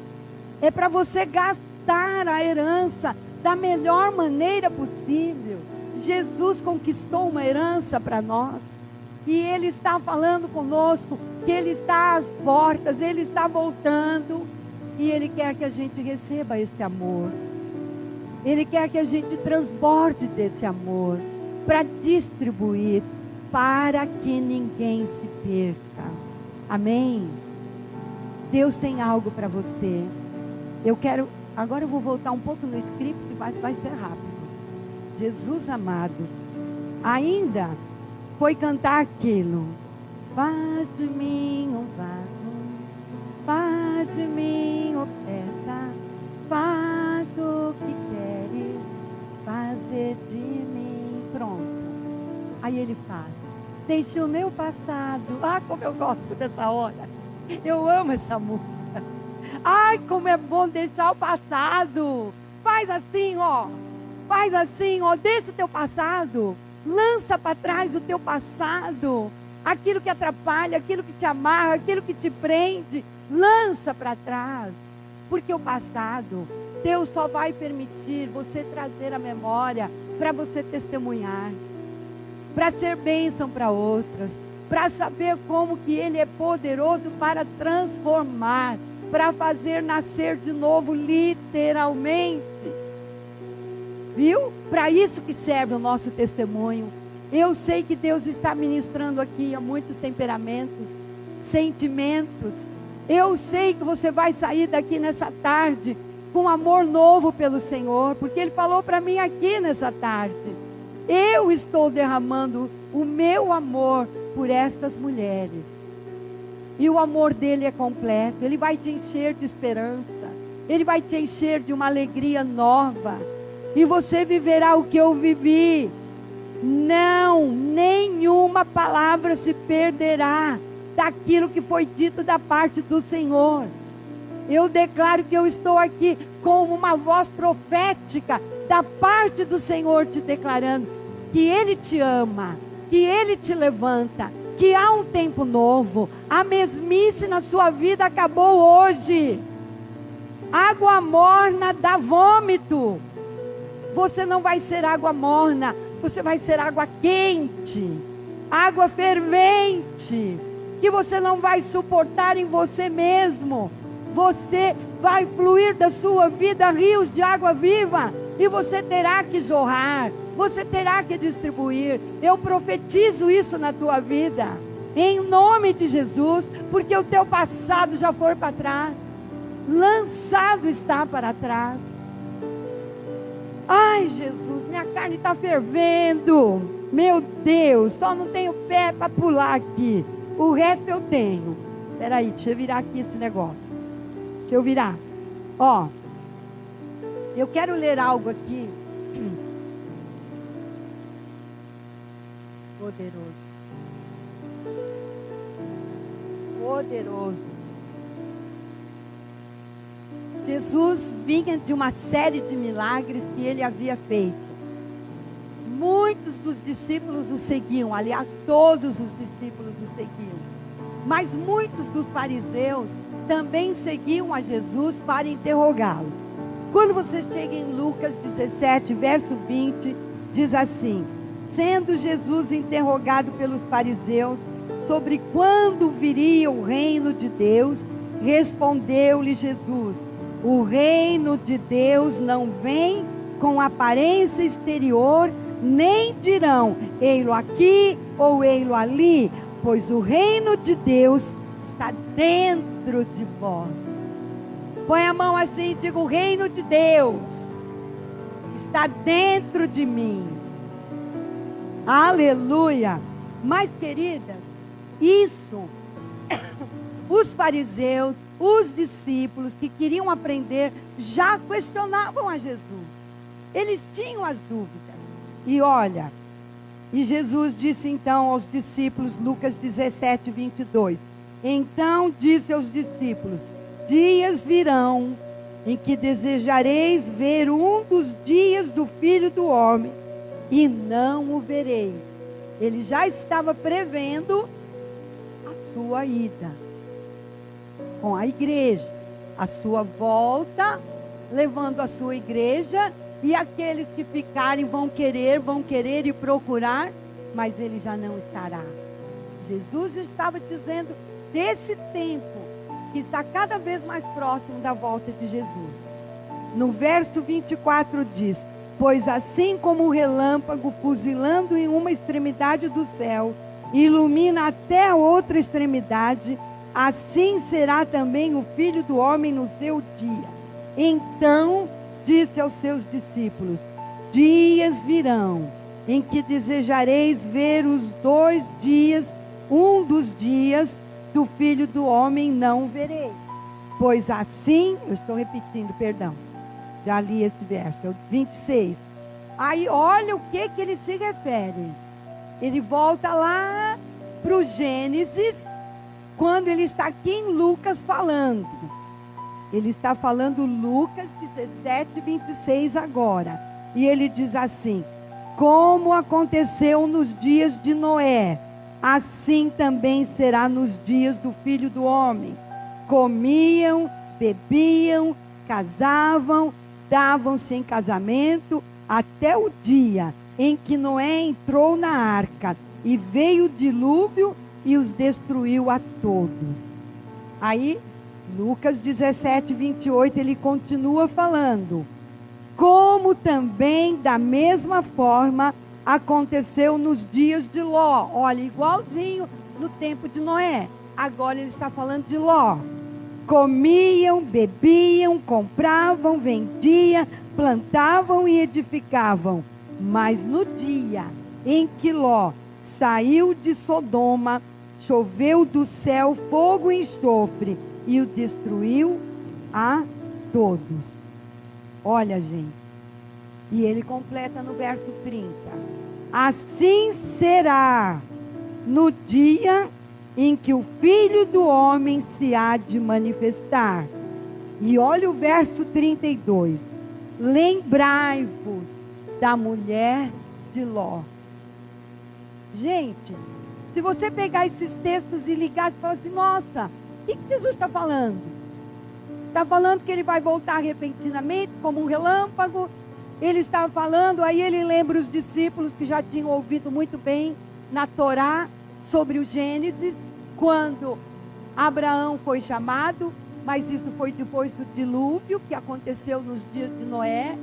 É para você gastar a herança da melhor maneira possível. Jesus conquistou uma herança para nós. E Ele está falando conosco que Ele está às portas, Ele está voltando. E Ele quer que a gente receba esse amor. Ele quer que a gente transborde desse amor para distribuir, para que ninguém se perca. Amém? Deus tem algo para você. Agora eu vou voltar um pouco no script, que vai ser rápido. Jesus amado, ainda foi cantar aquilo. Faz de mim um vaso, faz de mim oferta, faz o que queres fazer de mim. Pronto. Aí Ele faz. deixe o meu passado. Ah, como eu gosto dessa hora. Eu amo essa música. Ai, como é bom deixar o passado. Faz assim, ó. Faz assim, ó. Deixa o teu passado. Lança para trás o teu passado. Aquilo que atrapalha, aquilo que te amarra, aquilo que te prende. Lança para trás. Porque o passado, Deus só vai permitir você trazer a memória para você testemunhar. Para ser bênção para outras. Para saber como que Ele é poderoso para transformar. Para fazer nascer de novo, literalmente. Viu? Para isso que serve o nosso testemunho. Eu sei que Deus está ministrando aqui a muitos temperamentos, sentimentos. Eu sei que você vai sair daqui nessa tarde com amor novo pelo Senhor, porque Ele falou para mim aqui nessa tarde. Eu estou derramando o meu amor por estas mulheres. E o amor dele é completo. Ele vai te encher de esperança. Ele vai te encher de uma alegria nova. E você viverá o que eu vivi. Não, nenhuma palavra se perderá daquilo que foi dito da parte do Senhor. Eu declaro que eu estou aqui com uma voz profética da parte do Senhor te declarando que Ele te ama, que Ele te levanta, que há um tempo novo. A mesmice na sua vida acabou hoje. Água morna dá vômito. Você não vai ser água morna, você vai ser água quente, água fervente, que você não vai suportar em você mesmo. Você vai fluir da sua vida rios de água viva, e você terá que jorrar, você terá que distribuir. Eu profetizo isso na tua vida, em nome de Jesus, porque o teu passado já foi para trás, lançado está para trás. Ai, Jesus, minha carne está fervendo. Meu Deus, só não tenho pé para pular aqui. O resto eu tenho. Espera aí, deixa eu virar aqui esse negócio. Deixa eu virar. Ó, eu quero ler algo aqui. Poderoso. Poderoso. Jesus vinha de uma série de milagres que ele havia feito. Muitos dos discípulos o seguiam, aliás, todos os discípulos o seguiam. Mas muitos dos fariseus também seguiam a Jesus para interrogá-lo. Quando você chega em Lucas 17, verso 20, diz assim: sendo Jesus interrogado pelos fariseus sobre quando viria o reino de Deus, respondeu-lhe Jesus: o reino de Deus não vem com aparência exterior, nem dirão, ei-lo aqui ou ei-lo ali, pois o reino de Deus está dentro de vós. Põe a mão assim e diga: o reino de Deus está dentro de mim. Aleluia. Mas, querida, isso, os fariseus, os discípulos que queriam aprender, já questionavam a Jesus. Eles tinham as dúvidas. E olha, e Jesus disse então aos discípulos, Lucas 17, 22. Então disse aos discípulos: dias virão em que desejareis ver um dos dias do Filho do Homem, e não o vereis. Ele já estava prevendo a sua ida com a igreja, a sua volta, levando a sua igreja, e aqueles que ficarem vão querer e procurar, mas ele já não estará. Jesus estava dizendo desse tempo que está cada vez mais próximo da volta de Jesus. No verso 24 diz: pois assim como o relâmpago fuzilando em uma extremidade do céu ilumina até a outra extremidade, assim será também o Filho do Homem no seu dia. Então disse aos seus discípulos: dias virão em que desejareis ver os 2 dias, um dos dias do Filho do Homem não vereis. Pois assim, eu estou repetindo, perdão, já li esse verso, é o 26. Aí olha o que ele se refere. Ele volta lá para o Gênesis, quando ele está aqui em Lucas falando. Ele está falando Lucas 17, 26 agora. E ele diz assim: como aconteceu nos dias de Noé, assim também será nos dias do Filho do Homem. Comiam, bebiam, casavam, davam-se em casamento, até o dia em que Noé entrou na arca, e veio o dilúvio e os destruiu a todos. Aí, Lucas 17, 28, ele continua falando: como também da mesma forma aconteceu nos dias de Ló. Olha, igualzinho no tempo de Noé. Agora ele está falando de Ló. Comiam, bebiam, compravam, vendiam, plantavam e edificavam. Mas no dia em que Ló saiu de Sodoma, choveu do céu fogo e enxofre e o destruiu a todos. Olha, gente. E ele completa no verso 30. Assim será no dia em que o Filho do Homem se há de manifestar. E olha o verso 32. Lembrai-vos da mulher de Ló. Gente, se você pegar esses textos e ligar, você fala assim: nossa, o que Jesus está falando? Está falando que ele vai voltar repentinamente, como um relâmpago. Ele está falando, aí ele lembra os discípulos que já tinham ouvido muito bem na Torá sobre o Gênesis, quando Abraão foi chamado, mas isso foi depois do dilúvio que aconteceu nos dias de Noé.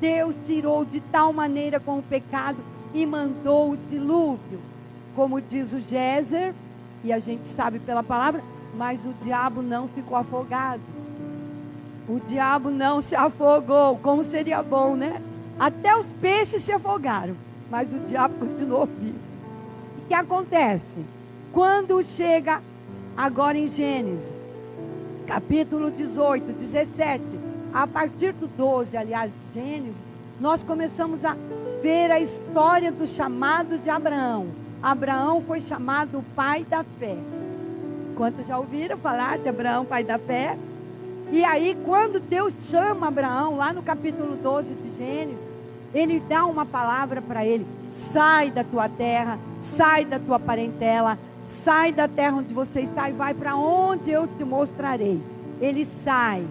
Deus tirou de tal maneira com o pecado e mandou o dilúvio, como diz o Géser, e a gente sabe pela palavra, mas o diabo não ficou afogado. O diabo não se afogou, como seria bom, né? Até os peixes se afogaram, mas o diabo continuou vivo. O que acontece? Quando chega agora em Gênesis, capítulo 18, 17, a partir do 12, aliás, de Gênesis, nós começamos a ver a história do chamado de Abraão. Abraão foi chamado o pai da fé. Quantos já ouviram falar de Abraão, pai da fé? E aí, quando Deus chama Abraão, lá no capítulo 12 de Gênesis, ele dá uma palavra para ele: sai da tua terra, sai da tua parentela, sai da terra onde você está e vai para onde eu te mostrarei. Ele sai.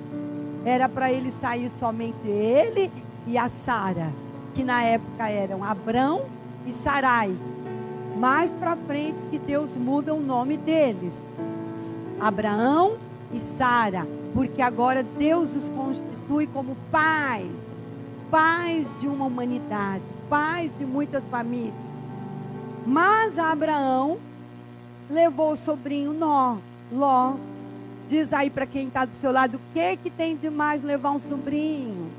Era para ele sair somente ele e a Sara, que na época eram Abrão e Sarai. Mais para frente que Deus muda o nome deles, Abraão e Sara, porque agora Deus os constitui como pais de uma humanidade, pais de muitas famílias. Mas Abraão levou o sobrinho Ló. Diz aí para quem está do seu lado: o que tem de mais levar um sobrinho?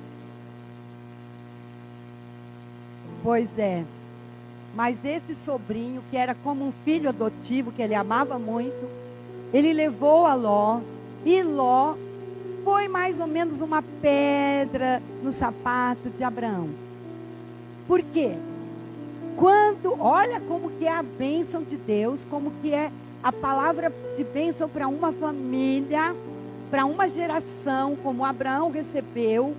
Pois é. Mas esse sobrinho, que era como um filho adotivo, que ele amava muito, ele levou a Ló, e Ló foi mais ou menos uma pedra no sapato de Abraão. Por quê? Olha como que é a bênção de Deus, como que é a palavra de bênção para uma família, para uma geração, como Abraão recebeu.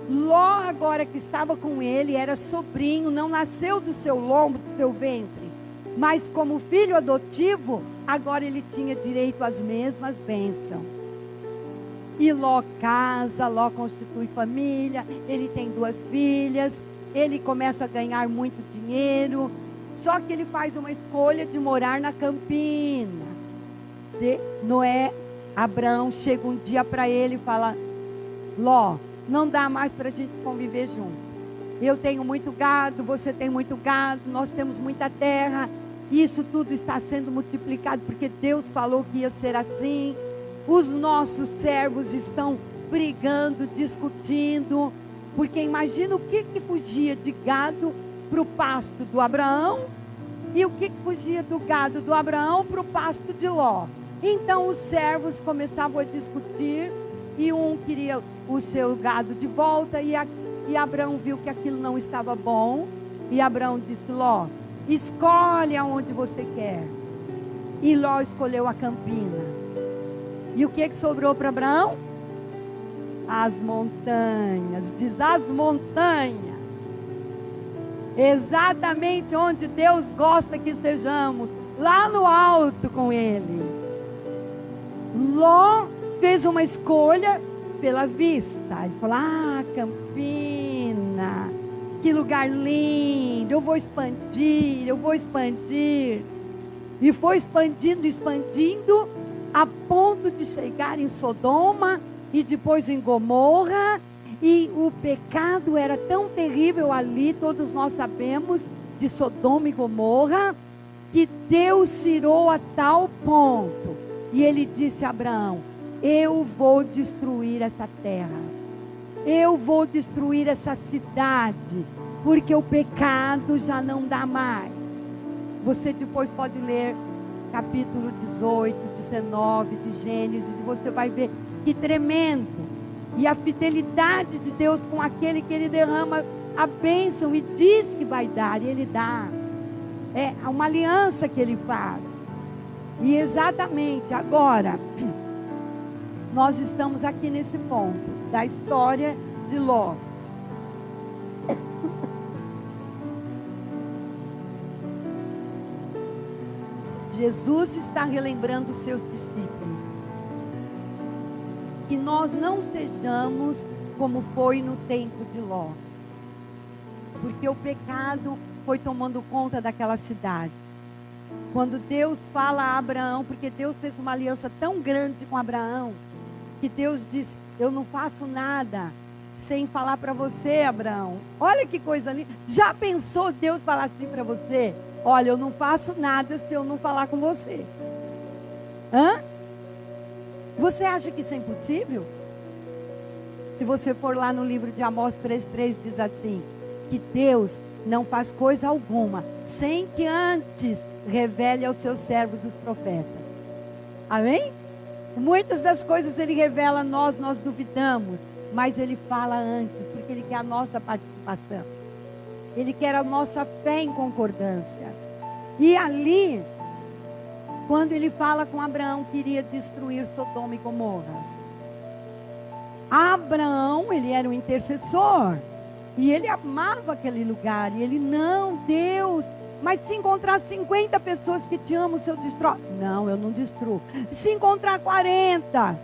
Ló, agora que estava com ele, era sobrinho, não nasceu do seu lombo, do seu ventre, mas como filho adotivo, agora ele tinha direito às mesmas bênçãos. E Ló casa, Ló constitui família, ele tem 2 filhas, ele começa a ganhar muito dinheiro, só que ele faz uma escolha de morar na campina. Abraão chega um dia para ele e fala: Ló, não dá mais para a gente conviver junto. Eu tenho muito gado, você tem muito gado, nós temos muita terra. Isso tudo está sendo multiplicado porque Deus falou que ia ser assim. Os nossos servos estão brigando, discutindo, porque imagina o que fugia de gado para o pasto do Abraão e o que fugia do gado do Abraão para o pasto de Ló. Então os servos começavam a discutir e um queria o seu gado de volta e Abraão viu que aquilo não estava bom e Abraão disse: Ló, escolhe aonde você quer. E Ló escolheu a campina. E o que sobrou para Abraão? As montanhas. Diz as montanhas. Exatamente onde Deus gosta que estejamos. Lá no alto com Ele. Ló fez uma escolha pela vista. Ele falou, campina, que lugar lindo, eu vou expandir. E foi expandindo, a ponto de chegar em Sodoma e depois em Gomorra. E o pecado era tão terrível ali, todos nós sabemos, de Sodoma e Gomorra, que Deus se irou a tal ponto. E ele disse a Abraão, eu vou destruir essa terra. Eu vou destruir essa cidade, porque o pecado já não dá mais. Você depois pode ler capítulo 18, 19 de Gênesis, e você vai ver que tremendo. E a fidelidade de Deus com aquele que Ele derrama a bênção e diz que vai dar, e Ele dá. É uma aliança que Ele faz. E exatamente agora, nós estamos aqui nesse ponto da história de Ló. Jesus está relembrando os seus discípulos. Que nós não sejamos como foi no tempo de Ló. Porque o pecado foi tomando conta daquela cidade. Quando Deus fala a Abraão, porque Deus fez uma aliança tão grande com Abraão, que Deus disse, eu não faço nada sem falar para você, Abraão. Olha que coisa linda. Já pensou Deus falar assim para você? Olha, eu não faço nada se eu não falar com você. Você acha que isso é impossível? Se você for lá no livro de Amós 3:3, diz assim, que Deus não faz coisa alguma sem que antes revele aos seus servos os profetas. Amém? Muitas das coisas Ele revela a nós duvidamos, mas Ele fala antes, porque Ele quer a nossa participação. Ele quer a nossa fé em concordância. E ali, quando Ele fala com Abraão que iria destruir Sodoma e Gomorra, Abraão, ele era um intercessor. E ele amava aquele lugar. E ele, não, Deus, mas se encontrar 50 pessoas que te amam, se eu destruo? Não, eu não destruo. Se encontrar 40,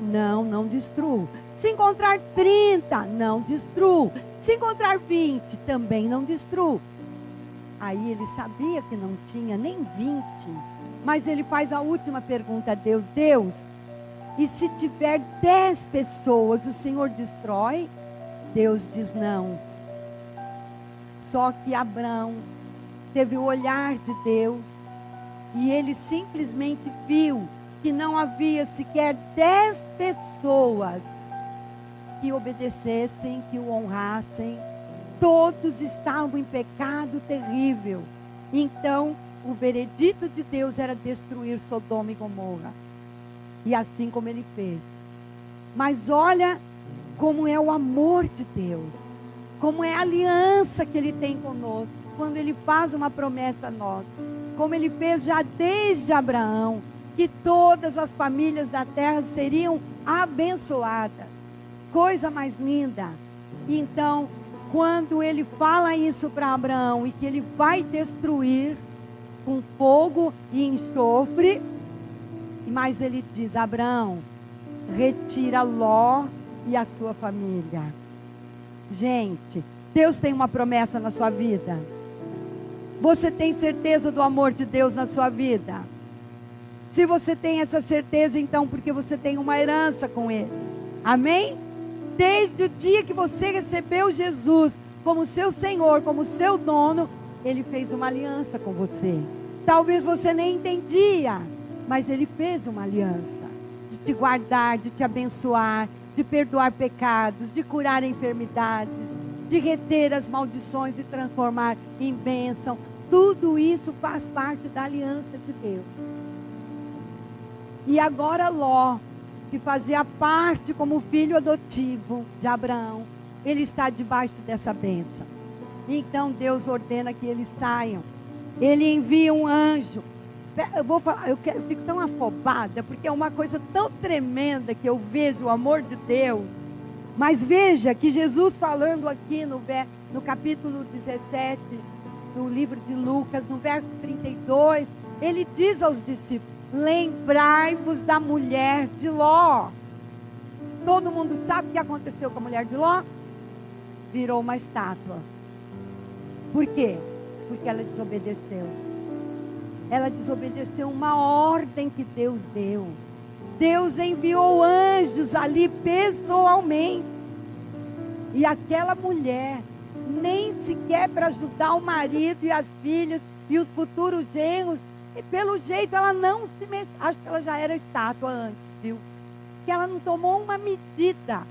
não destruo. Se encontrar 30, não destruo. Se encontrar 20, também não destruo. Aí ele sabia que não tinha nem 20. Mas ele faz a última pergunta a Deus. Deus, e se tiver 10 pessoas, o Senhor destrói? Deus diz não. Só que Abraão teve o olhar de Deus e ele simplesmente viu que não havia sequer 10 pessoas que obedecessem, que o honrassem. Todos estavam em pecado terrível. Então, o veredito de Deus era destruir Sodoma e Gomorra. E assim como Ele fez. Mas olha como é o amor de Deus, como é a aliança que Ele tem conosco, quando Ele faz uma promessa a nós, como Ele fez já desde Abraão, que todas as famílias da terra seriam abençoadas. Coisa mais linda. Então, quando Ele fala isso para Abraão, e que Ele vai destruir com fogo e enxofre, mas Ele diz, Abraão, retira Ló e a sua família. Gente, Deus tem uma promessa na sua vida. Você tem certeza do amor de Deus na sua vida? Se você tem essa certeza, então, porque você tem uma herança com Ele. Amém? Desde o dia que você recebeu Jesus como seu Senhor, como seu dono, Ele fez uma aliança com você. Talvez você nem entendia, mas Ele fez uma aliança de te guardar, de te abençoar, de perdoar pecados, de curar enfermidades, de reter as maldições e transformar em bênção. Tudo isso faz parte da aliança de Deus. E agora Ló, que fazia parte como filho adotivo de Abraão, ele está debaixo dessa bênção. Então Deus ordena que eles saiam. Ele envia um anjo Eu vou falar, eu fico tão afobada, porque é uma coisa tão tremenda que eu vejo o amor de Deus. Mas veja que Jesus falando aqui no capítulo 17 do livro de Lucas, no verso 32, ele diz aos discípulos: lembrai-vos da mulher de Ló. Todo mundo sabe o que aconteceu com a mulher de Ló? Virou uma estátua. Por quê? Porque ela desobedeceu. Ela desobedeceu uma ordem que Deus deu. Deus enviou anjos ali pessoalmente. E aquela mulher, nem sequer para ajudar o marido e as filhas e os futuros genros, e pelo jeito ela não se mexeu. Acho que ela já era estátua antes, viu? Que ela não tomou uma medida.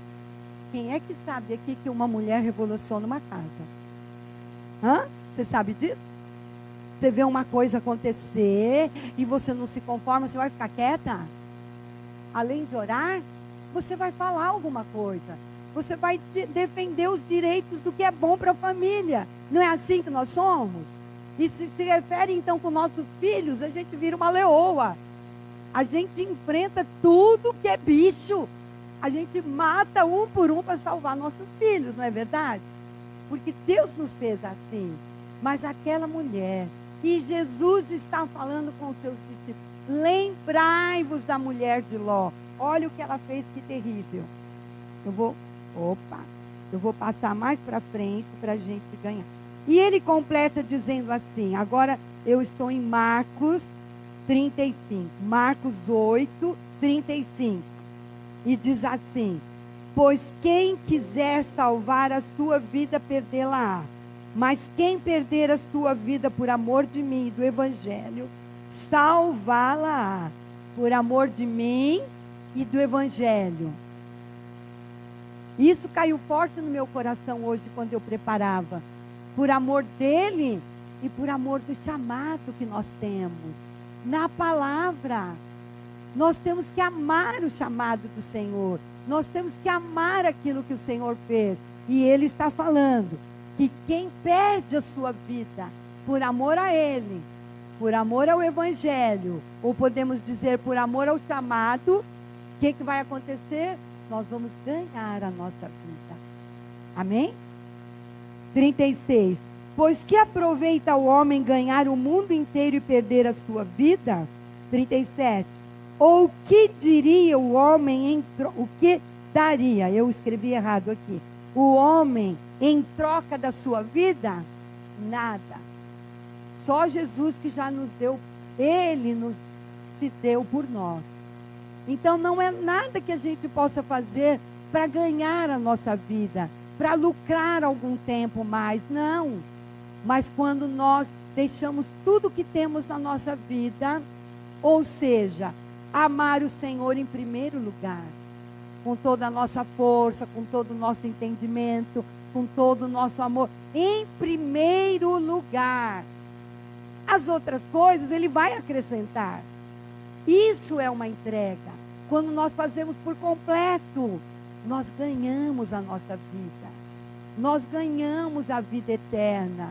Quem é que sabe aqui que uma mulher revoluciona uma casa? Você sabe disso? Você vê uma coisa acontecer e você não se conforma, você vai ficar quieta? Além de orar, você vai falar alguma coisa. Você vai defender os direitos do que é bom para a família. Não é assim que nós somos? E se refere então com nossos filhos, a gente vira uma leoa. A gente enfrenta tudo que é bicho. A gente mata um por um para salvar nossos filhos, não é verdade? Porque Deus nos fez assim. Mas aquela mulher, e Jesus está falando com os seus discípulos: lembrai-vos da mulher de Ló. Olha o que ela fez, que terrível. Eu vou passar mais para frente para a gente ganhar. E ele completa dizendo assim, agora eu estou em Marcos 35, Marcos 8, 35. E diz assim: pois quem quiser salvar a sua vida, perdê-la-á. Mas quem perder a sua vida por amor de mim e do Evangelho, salvá-la-á. Por amor de mim e do Evangelho. Isso caiu forte no meu coração hoje quando eu preparava. Por amor dele e por amor do chamado que nós temos. Na palavra. Nós temos que amar o chamado do Senhor. Nós temos que amar aquilo que o Senhor fez. E ele está falando que quem perde a sua vida por amor a ele, por amor ao Evangelho, ou podemos dizer por amor ao chamado, o que vai acontecer? Nós vamos ganhar a nossa vida. Amém? 36. Pois que aproveita o homem ganhar o mundo inteiro e perder a sua vida? 37. Ou que diria o homem o que daria? Eu escrevi errado aqui. O homem em troca da sua vida? Nada. Só Jesus que já nos deu, ele nos se deu por nós. Então não é nada que a gente possa fazer para ganhar a nossa vida, para lucrar algum tempo mais, não. Mas quando nós deixamos tudo que temos na nossa vida, ou seja, amar o Senhor em primeiro lugar, com toda a nossa força, com todo o nosso entendimento, com todo o nosso amor, em primeiro lugar. As outras coisas ele vai acrescentar. Isso é uma entrega. Quando nós fazemos por completo, nós ganhamos a nossa vida. Nós ganhamos a vida eterna.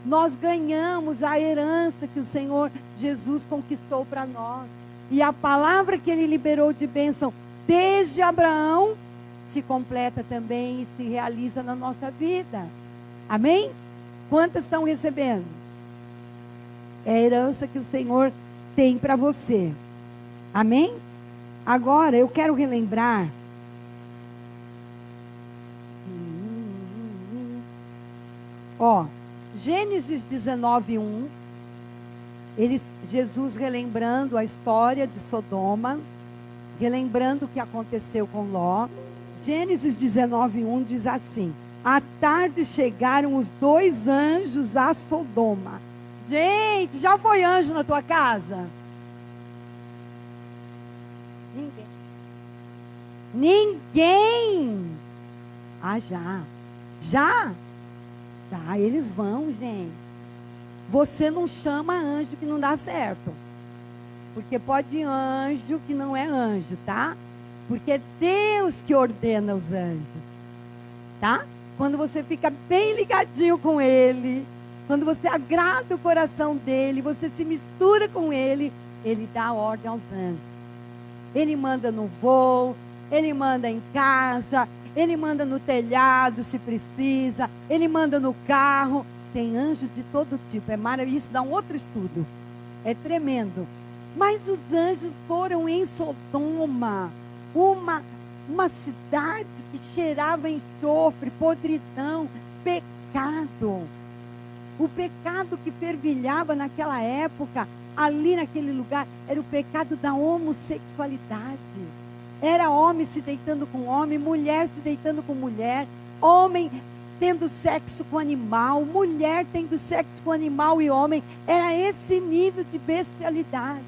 Nós ganhamos a herança que o Senhor Jesus conquistou para nós. E a palavra que ele liberou de bênção desde Abraão se completa também e se realiza na nossa vida. Amém? Quantas estão recebendo? É a herança que o Senhor tem para você. Amém? Agora eu quero relembrar. Gênesis 19:1. Jesus relembrando a história de Sodoma, relembrando o que aconteceu com Ló. Gênesis 19:1 diz assim: à tarde chegaram os 2 anjos a Sodoma. Gente, já foi anjo na tua casa? Ninguém. Já, eles vão, gente. Você não chama anjo que não dá certo. Porque pode ir anjo que não é anjo, tá? Porque é Deus que ordena os anjos, tá? Quando você fica bem ligadinho com ele, quando você agrada o coração dele, você se mistura com ele, ele dá ordem aos anjos. Ele manda no voo, ele manda em casa, ele manda no telhado se precisa, ele manda no carro. Tem anjo de todo tipo, é maravilhoso, isso dá um outro estudo. É tremendo. Mas os anjos foram em Sodoma, uma cidade que cheirava enxofre, podridão, pecado. O pecado que fervilhava naquela época, ali naquele lugar, era o pecado da homossexualidade. Era homem se deitando com homem, mulher se deitando com mulher, homem tendo sexo com animal, mulher tendo sexo com animal e homem. Era esse nível de bestialidade.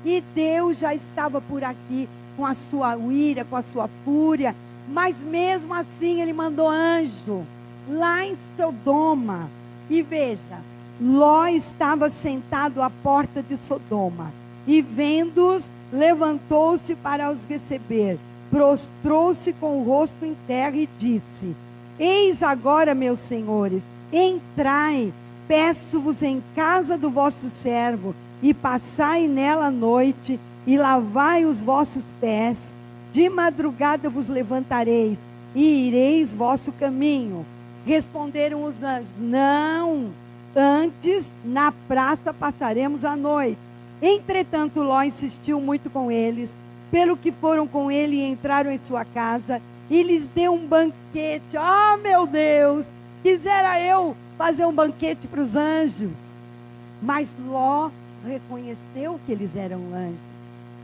E Deus já estava por aqui com a sua ira, com a sua fúria, mas mesmo assim ele mandou anjo lá em Sodoma. E veja, Ló estava sentado à porta de Sodoma, e vendo-os, levantou-se para os receber, prostrou-se com o rosto em terra e disse: eis agora, meus senhores, entrai, peço-vos em casa do vosso servo, e passai nela a noite, e lavai os vossos pés, de madrugada vos levantareis, e ireis vosso caminho. Responderam os anjos: não, antes na praça passaremos a noite. Entretanto, Ló insistiu muito com eles, pelo que foram com ele e entraram em sua casa, e lhes deu um banquete. Ah, meu Deus, quisera eu fazer um banquete para os anjos. Mas Ló reconheceu que eles eram anjos.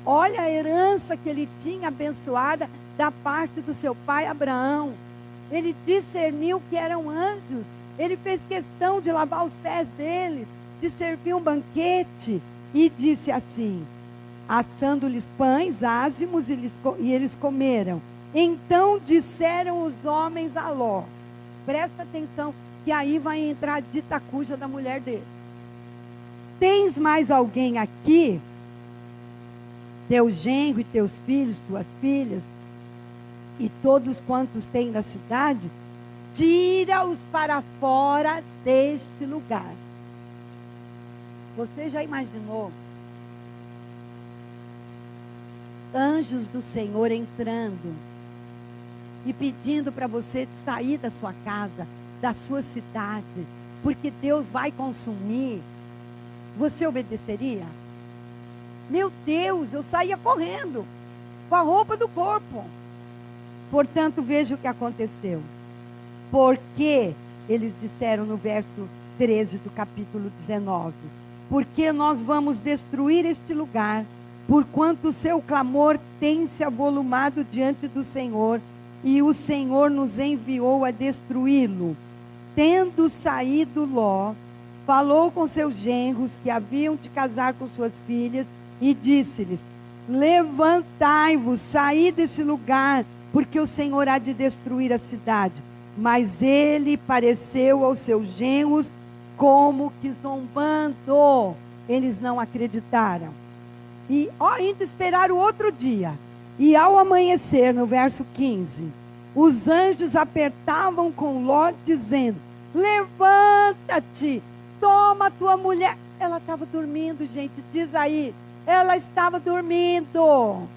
Olha a herança que ele tinha abençoada da parte do seu pai Abraão. Ele discerniu que eram anjos. Ele fez questão de lavar os pés deles, de servir um banquete. E disse assim, assando-lhes pães ázimos, e eles comeram. Então disseram os homens a Ló, presta atenção, que aí vai entrar a dita cuja da mulher dele: tens mais alguém aqui, teu genro e teus filhos, tuas filhas, e todos quantos têm na cidade? Tira-os para fora deste lugar. Você já imaginou anjos do Senhor entrando e pedindo para você sair da sua casa, da sua cidade, porque Deus vai consumir? Você obedeceria? Meu Deus, eu saía correndo com a roupa do corpo. Portanto, veja o que aconteceu. Porque eles disseram no verso 13 do capítulo 19: porque nós vamos destruir este lugar, porquanto o seu clamor tem se avolumado diante do Senhor, e o Senhor nos enviou a destruí-lo. Tendo saído Ló, falou com seus genros que haviam de casar com suas filhas, e disse-lhes: levantai-vos, saí desse lugar, porque o Senhor há de destruir a cidade. Mas ele pareceu aos seus genros como que zombando. Eles não acreditaram. E ainda esperaram outro dia. E ao amanhecer, no verso 15, os anjos apertavam com Ló, dizendo: levanta-te, toma a tua mulher. Ela estava dormindo, gente, diz aí. Ela estava dormindo.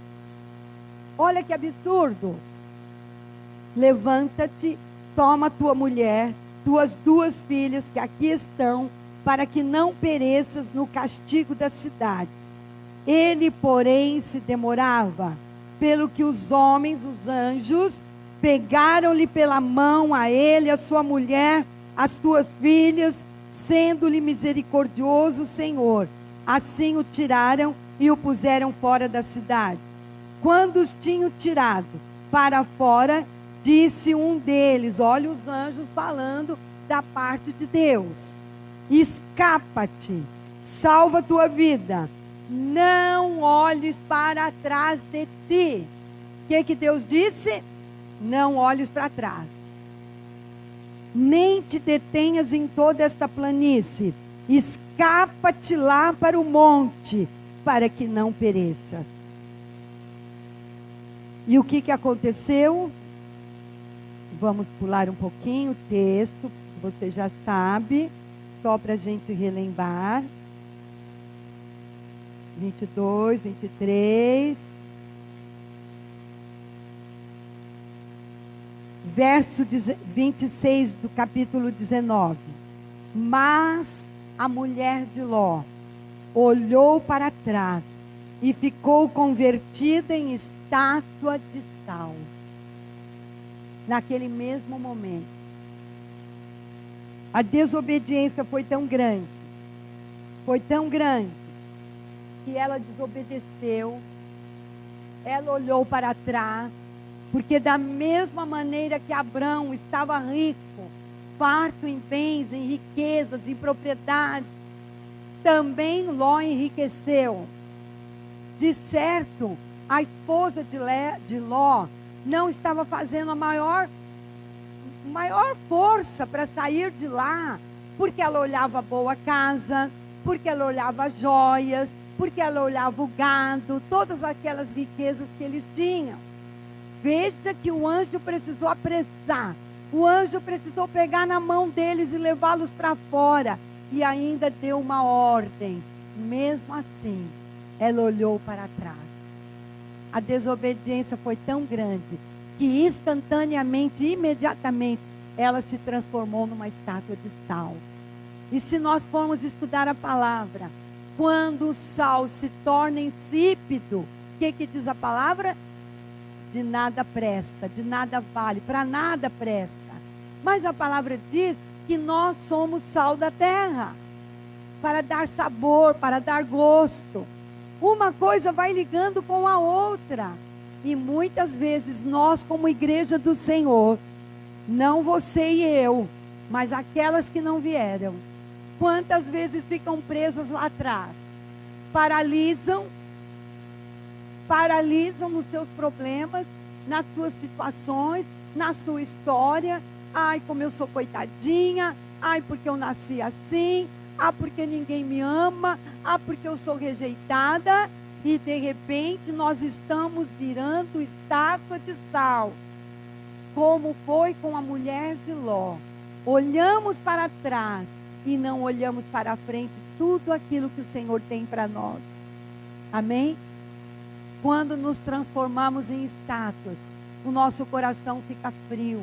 Olha que absurdo. Levanta-te, toma a tua mulher, tuas duas filhas que aqui estão, para que não pereças no castigo da cidade. Ele, porém, se demorava, pelo que os homens, os anjos, pegaram-lhe pela mão a ele, a sua mulher, as suas filhas, sendo-lhe misericordioso o Senhor. Assim o tiraram e o puseram fora da cidade. Quando os tinham tirado para fora, disse um deles, olha os anjos falando da parte de Deus: escapa-te, salva a tua vida, não olhes para trás de ti. O que Deus disse? Não olhes para trás, nem te detenhas em toda esta planície, escapa-te lá para o monte, para que não pereças. E o que aconteceu? Vamos pular um pouquinho o texto, você já sabe, só para a gente relembrar. 22, 23. Verso 26 do capítulo 19. Mas a mulher de Ló olhou para trás e ficou convertida em estátua de sal. Naquele mesmo momento, a desobediência foi tão grande, que ela desobedeceu, ela olhou para trás, porque da mesma maneira que Abrão estava rico, farto em bens, em riquezas, em propriedades, também Ló enriqueceu. De certo, a esposa de Ló não estava fazendo a maior força para sair de lá, porque ela olhava a boa casa, porque ela olhava joias, porque ela olhava o gado, todas aquelas riquezas que eles tinham. Veja que o anjo precisou apressar, o anjo precisou pegar na mão deles e levá-los para fora, e ainda deu uma ordem. Mesmo assim, ela olhou para trás. A desobediência foi tão grande que instantaneamente, imediatamente, ela se transformou numa estátua de sal. E se nós formos estudar a palavra, quando o sal se torna insípido, o que diz a palavra? De nada presta, de nada vale, para nada presta. Mas a palavra diz que nós somos sal da terra, para dar sabor, para dar gosto. Uma coisa vai ligando com a outra. E muitas vezes nós, como igreja do Senhor, não você e eu, mas aquelas que não vieram, quantas vezes ficam presas lá atrás, paralisam nos seus problemas, nas suas situações, na sua história. Ai, como eu sou coitadinha, ai, porque eu nasci assim, porque ninguém me ama, porque eu sou rejeitada. E de repente nós estamos virando estátua de sal, como foi com a mulher de Ló. Olhamos para trás e não olhamos para frente tudo aquilo que o Senhor tem para nós. Amém? Quando nos transformamos em estátuas, o nosso coração fica frio.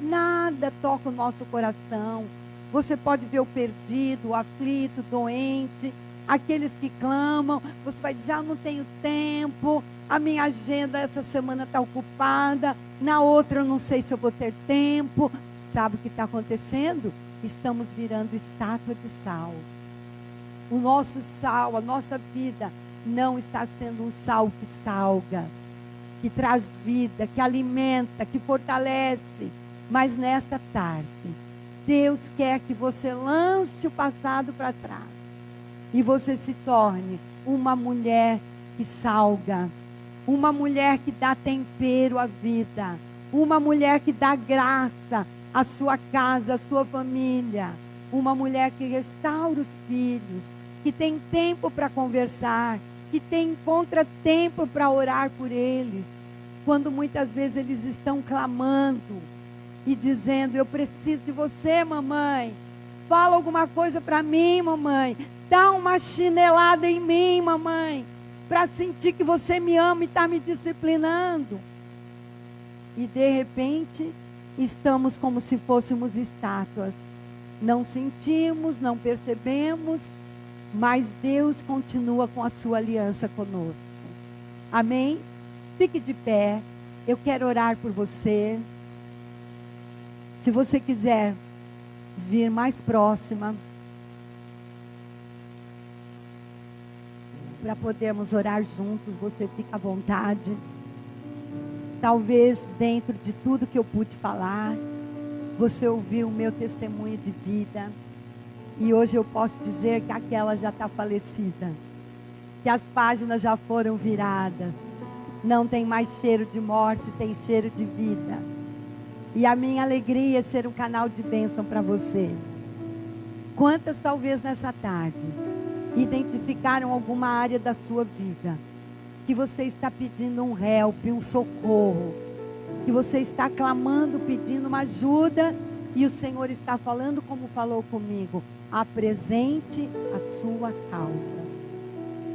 Nada toca o nosso coração. Você pode ver o perdido, o aflito, o doente, aqueles que clamam. Você vai dizer, não tenho tempo, a minha agenda essa semana está ocupada, na outra eu não sei se eu vou ter tempo. Sabe o que está acontecendo? Estamos virando estátua de sal. O nosso sal, a nossa vida, não está sendo um sal que salga, que traz vida, que alimenta, que fortalece. Mas nesta tarde, Deus quer que você lance o passado para trás e você se torne uma mulher que salga, uma mulher que dá tempero à vida, uma mulher que dá graça à sua casa, à sua família, uma mulher que restaura os filhos, que tem tempo para conversar, que encontra tempo para orar por eles, quando muitas vezes eles estão clamando e dizendo, eu preciso de você, mamãe, fala alguma coisa para mim, mamãe, dá uma chinelada em mim, mamãe, para sentir que você me ama e está me disciplinando. E de repente, estamos como se fôssemos estátuas, não sentimos, não percebemos, mas Deus continua com a sua aliança conosco. Amém? Fique de pé, eu quero orar por você. Se você quiser vir mais próxima, para podermos orar juntos, você fica à vontade. Talvez dentro de tudo que eu pude falar, você ouviu o meu testemunho de vida. E hoje eu posso dizer que aquela já está falecida, que as páginas já foram viradas. Não tem mais cheiro de morte, tem cheiro de vida. E a minha alegria é ser um canal de bênção para você. Quantas talvez nessa tarde identificaram alguma área da sua vida que você está pedindo um help, um socorro, que você está clamando, pedindo uma ajuda, e o Senhor está falando como falou comigo: apresente a sua causa.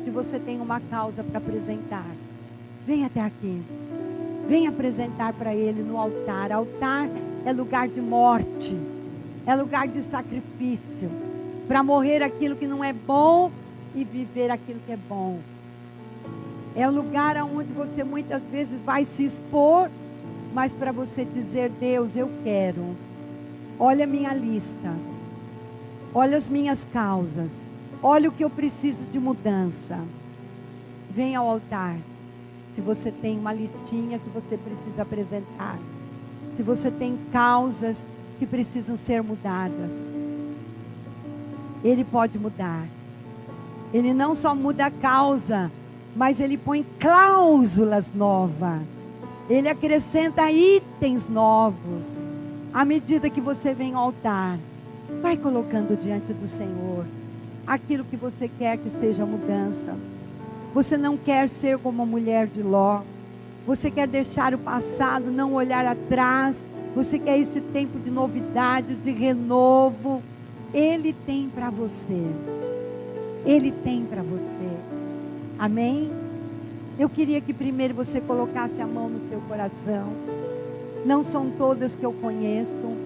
que você tem uma causa para apresentar, vem até aqui. Vem apresentar para Ele no altar. Altar é lugar de morte, é lugar de sacrifício, para morrer aquilo que não é bom e viver aquilo que é bom. É o lugar onde você muitas vezes vai se expor, mas para você dizer: Deus, eu quero. Olha a minha lista, olha as minhas causas, olha o que eu preciso de mudança. Vem ao altar. Se você tem uma listinha que você precisa apresentar, se você tem causas que precisam ser mudadas, Ele pode mudar. Ele não só muda a causa, mas Ele põe cláusulas novas. Ele acrescenta itens novos. À medida que você vem ao altar, vai colocando diante do Senhor aquilo que você quer que seja mudança. Você não quer ser como a mulher de Ló. Você quer deixar o passado, não olhar atrás. Você quer esse tempo de novidade, de renovo. Ele tem para você. Ele tem para você. Amém? Eu queria que primeiro você colocasse a mão no seu coração. Não são todas que eu conheço,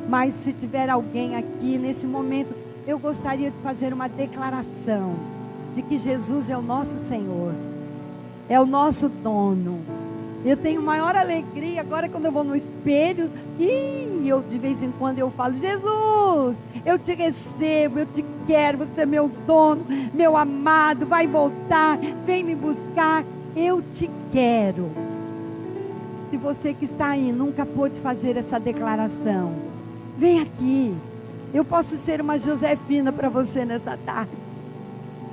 mas se tiver alguém aqui nesse momento, eu gostaria de fazer uma declaração de que Jesus é o nosso Senhor, é o nosso dono. Eu tenho maior alegria agora quando eu vou no espelho e eu de vez em quando eu falo: Jesus, eu te recebo, eu te quero, você é meu dono, meu amado, vai voltar, vem me buscar, eu te quero. Se você que está aí nunca pôde fazer essa declaração, vem aqui. Eu posso ser uma Josefina para você nessa tarde.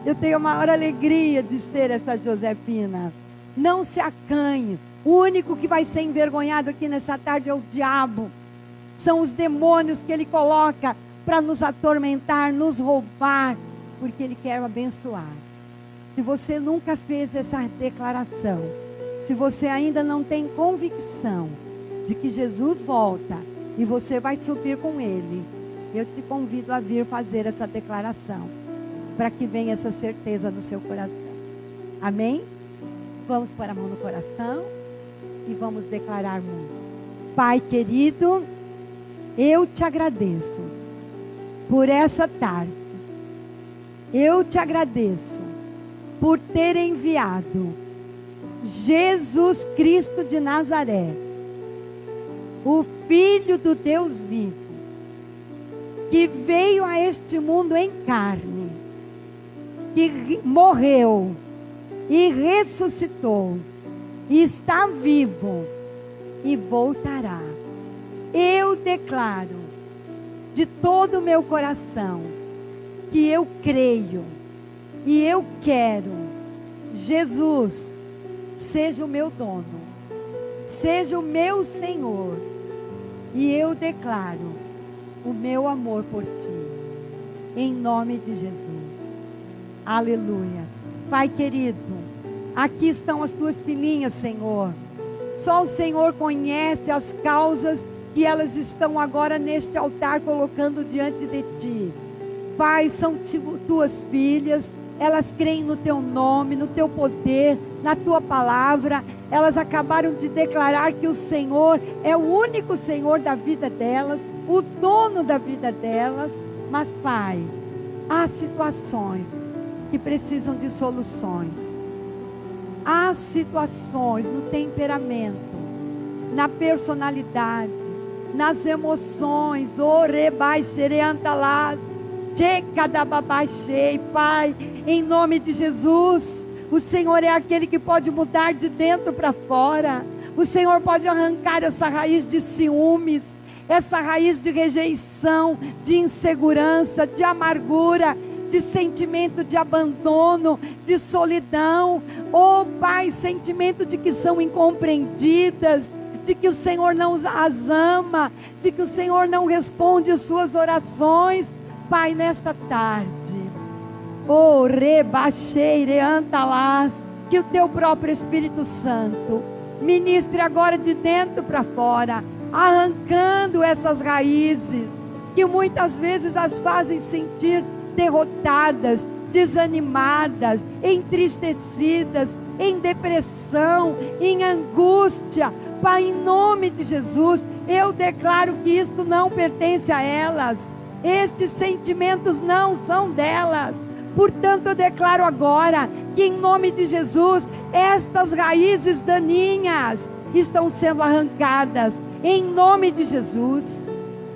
Eu tenho a maior alegria de ser essa Josefina. Não se acanhe. O único que vai ser envergonhado aqui nessa tarde é o diabo. São os demônios que ele coloca para nos atormentar, nos roubar, porque ele quer abençoar. Se você nunca fez essa declaração, se você ainda não tem convicção de que Jesus volta e você vai subir com Ele, eu te convido a vir fazer essa declaração, para que venha essa certeza no seu coração. Amém? Vamos pôr a mão no coração e vamos declarar muito. Pai querido, eu te agradeço por essa tarde. Eu te agradeço por ter enviado Jesus Cristo de Nazaré, o Filho do Deus vivo, que veio a este mundo em carne, que morreu e ressuscitou, e está vivo e voltará. Eu declaro de todo o meu coração que eu creio e eu quero. Jesus, seja o meu dono, seja o meu Senhor, e eu declaro o meu amor por ti, em nome de Jesus. Aleluia. Pai querido, aqui estão as tuas filhinhas, Senhor. Só o Senhor conhece as causas que elas estão agora neste altar colocando diante de ti. Pai, são tuas filhas, elas creem no teu nome, no teu poder, na tua palavra. Elas acabaram de declarar que o Senhor é o único Senhor da vida delas, o dono da vida delas. Mas, Pai, há situações que precisam de soluções. Há situações no temperamento, na personalidade, nas emoções. Pai, em nome de Jesus, o Senhor é aquele que pode mudar de dentro para fora. O Senhor pode arrancar essa raiz de ciúmes, essa raiz de rejeição, de insegurança, de amargura, de sentimento de abandono, de solidão. Oh Pai, sentimento de que são incompreendidas, de que o Senhor não as ama, de que o Senhor não responde as suas orações. Pai, nesta tarde, oh rebaixeireantalás, que o teu próprio Espírito Santo ministre agora de dentro para fora, arrancando essas raízes que muitas vezes as fazem sentir derrotadas, desanimadas, entristecidas, em depressão, em angústia. Pai, em nome de Jesus, eu declaro que isto não pertence a elas. Estes sentimentos não são delas. Portanto, eu declaro agora que em nome de Jesus, estas raízes daninhas estão sendo arrancadas. Em nome de Jesus,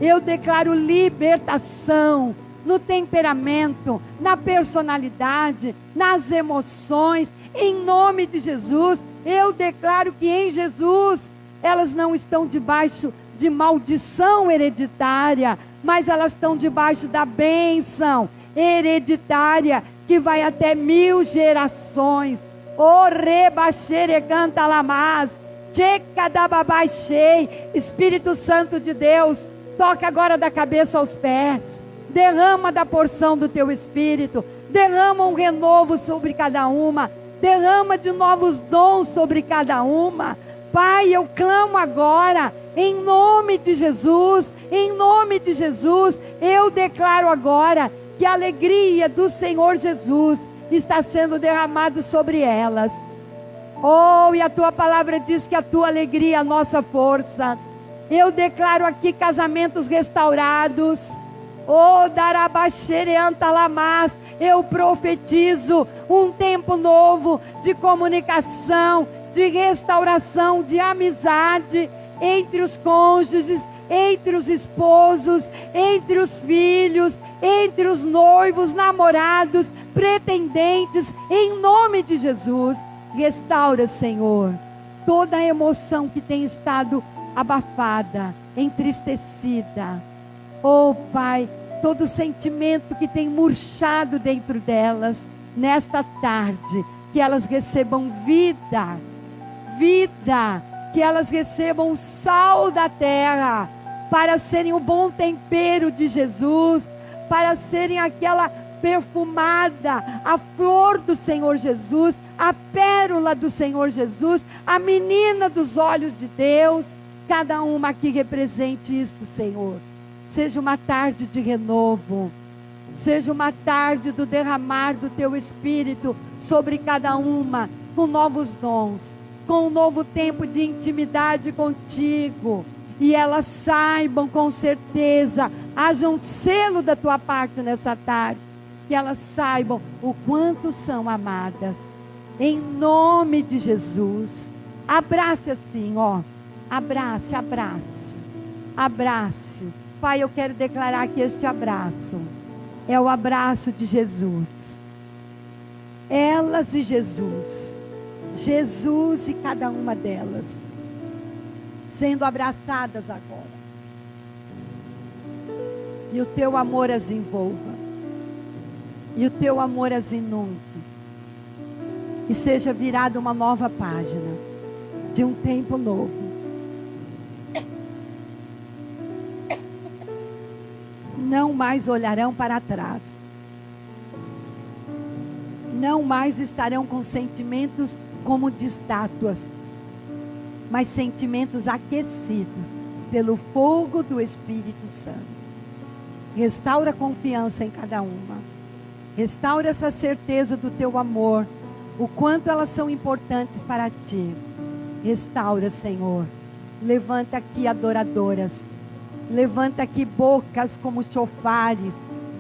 eu declaro libertação no temperamento, na personalidade, nas emoções. Em nome de Jesus, eu declaro que em Jesus elas não estão debaixo de maldição hereditária, mas elas estão debaixo da bênção hereditária que vai até 1000 gerações. O rebaxereganta lamás, checadababaixei. Espírito Santo de Deus, toca agora da cabeça aos pés, derrama da porção do teu Espírito, derrama um renovo sobre cada uma, derrama de novos dons sobre cada uma. Pai, eu clamo agora, em nome de Jesus, em nome de Jesus, eu declaro agora que a alegria do Senhor Jesus está sendo derramado sobre elas. Oh, e a tua palavra diz que a tua alegria é a nossa força. Eu declaro aqui casamentos restaurados. Oh, darabaxereantalamás, eu profetizo um tempo novo de comunicação, de restauração, de amizade entre os cônjuges, entre os esposos, entre os filhos, entre os noivos, namorados, pretendentes, em nome de Jesus. Restaura, Senhor, toda a emoção que tem estado abafada, entristecida. Oh, Pai, todo sentimento que tem murchado dentro delas, nesta tarde, que elas recebam vida, que elas recebam o sal da terra, para serem o bom tempero de Jesus, para serem aquela perfumada, a flor do Senhor Jesus, a pérola do Senhor Jesus, a menina dos olhos de Deus. Cada uma aqui represente isto, Senhor. Seja uma tarde de renovo, seja uma tarde do derramar do teu Espírito sobre cada uma, com novos dons, com um novo tempo de intimidade contigo. E elas saibam com certeza, haja um selo da tua parte nessa tarde, que elas saibam o quanto são amadas, em nome de Jesus. Abrace assim, ó, abrace, Pai, eu quero declarar que este abraço é o abraço de Jesus, elas e Jesus e cada uma delas sendo abraçadas agora, e o teu amor as envolva, e o teu amor as inunde, e seja virada uma nova página de um tempo novo. Não mais olharão para trás, não mais estarão com sentimentos como de estátuas, mas sentimentos aquecidos pelo fogo do Espírito Santo. Restaura a confiança em cada uma, restaura essa certeza do teu amor, o quanto elas são importantes para ti. Restaura, Senhor. Levanta aqui adoradoras, levanta aqui bocas como chofares,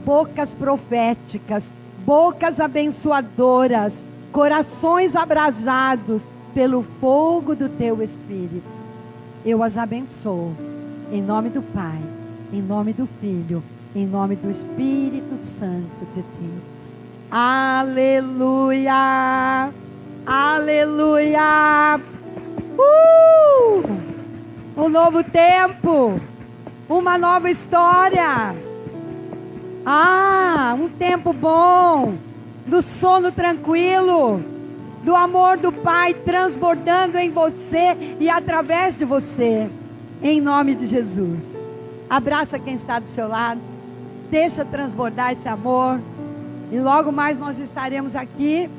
bocas proféticas, bocas abençoadoras, corações abrasados pelo fogo do teu Espírito. Eu as abençoo, em nome do Pai, em nome do Filho, em nome do Espírito Santo de Deus. Aleluia, aleluia. Um novo tempo, uma nova história. Um tempo bom, do sono tranquilo, do amor do Pai transbordando em você e através de você, em nome de Jesus. Abraça quem está do seu lado, deixa transbordar esse amor, e logo mais nós estaremos aqui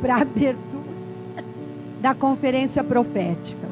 para a abertura da conferência profética.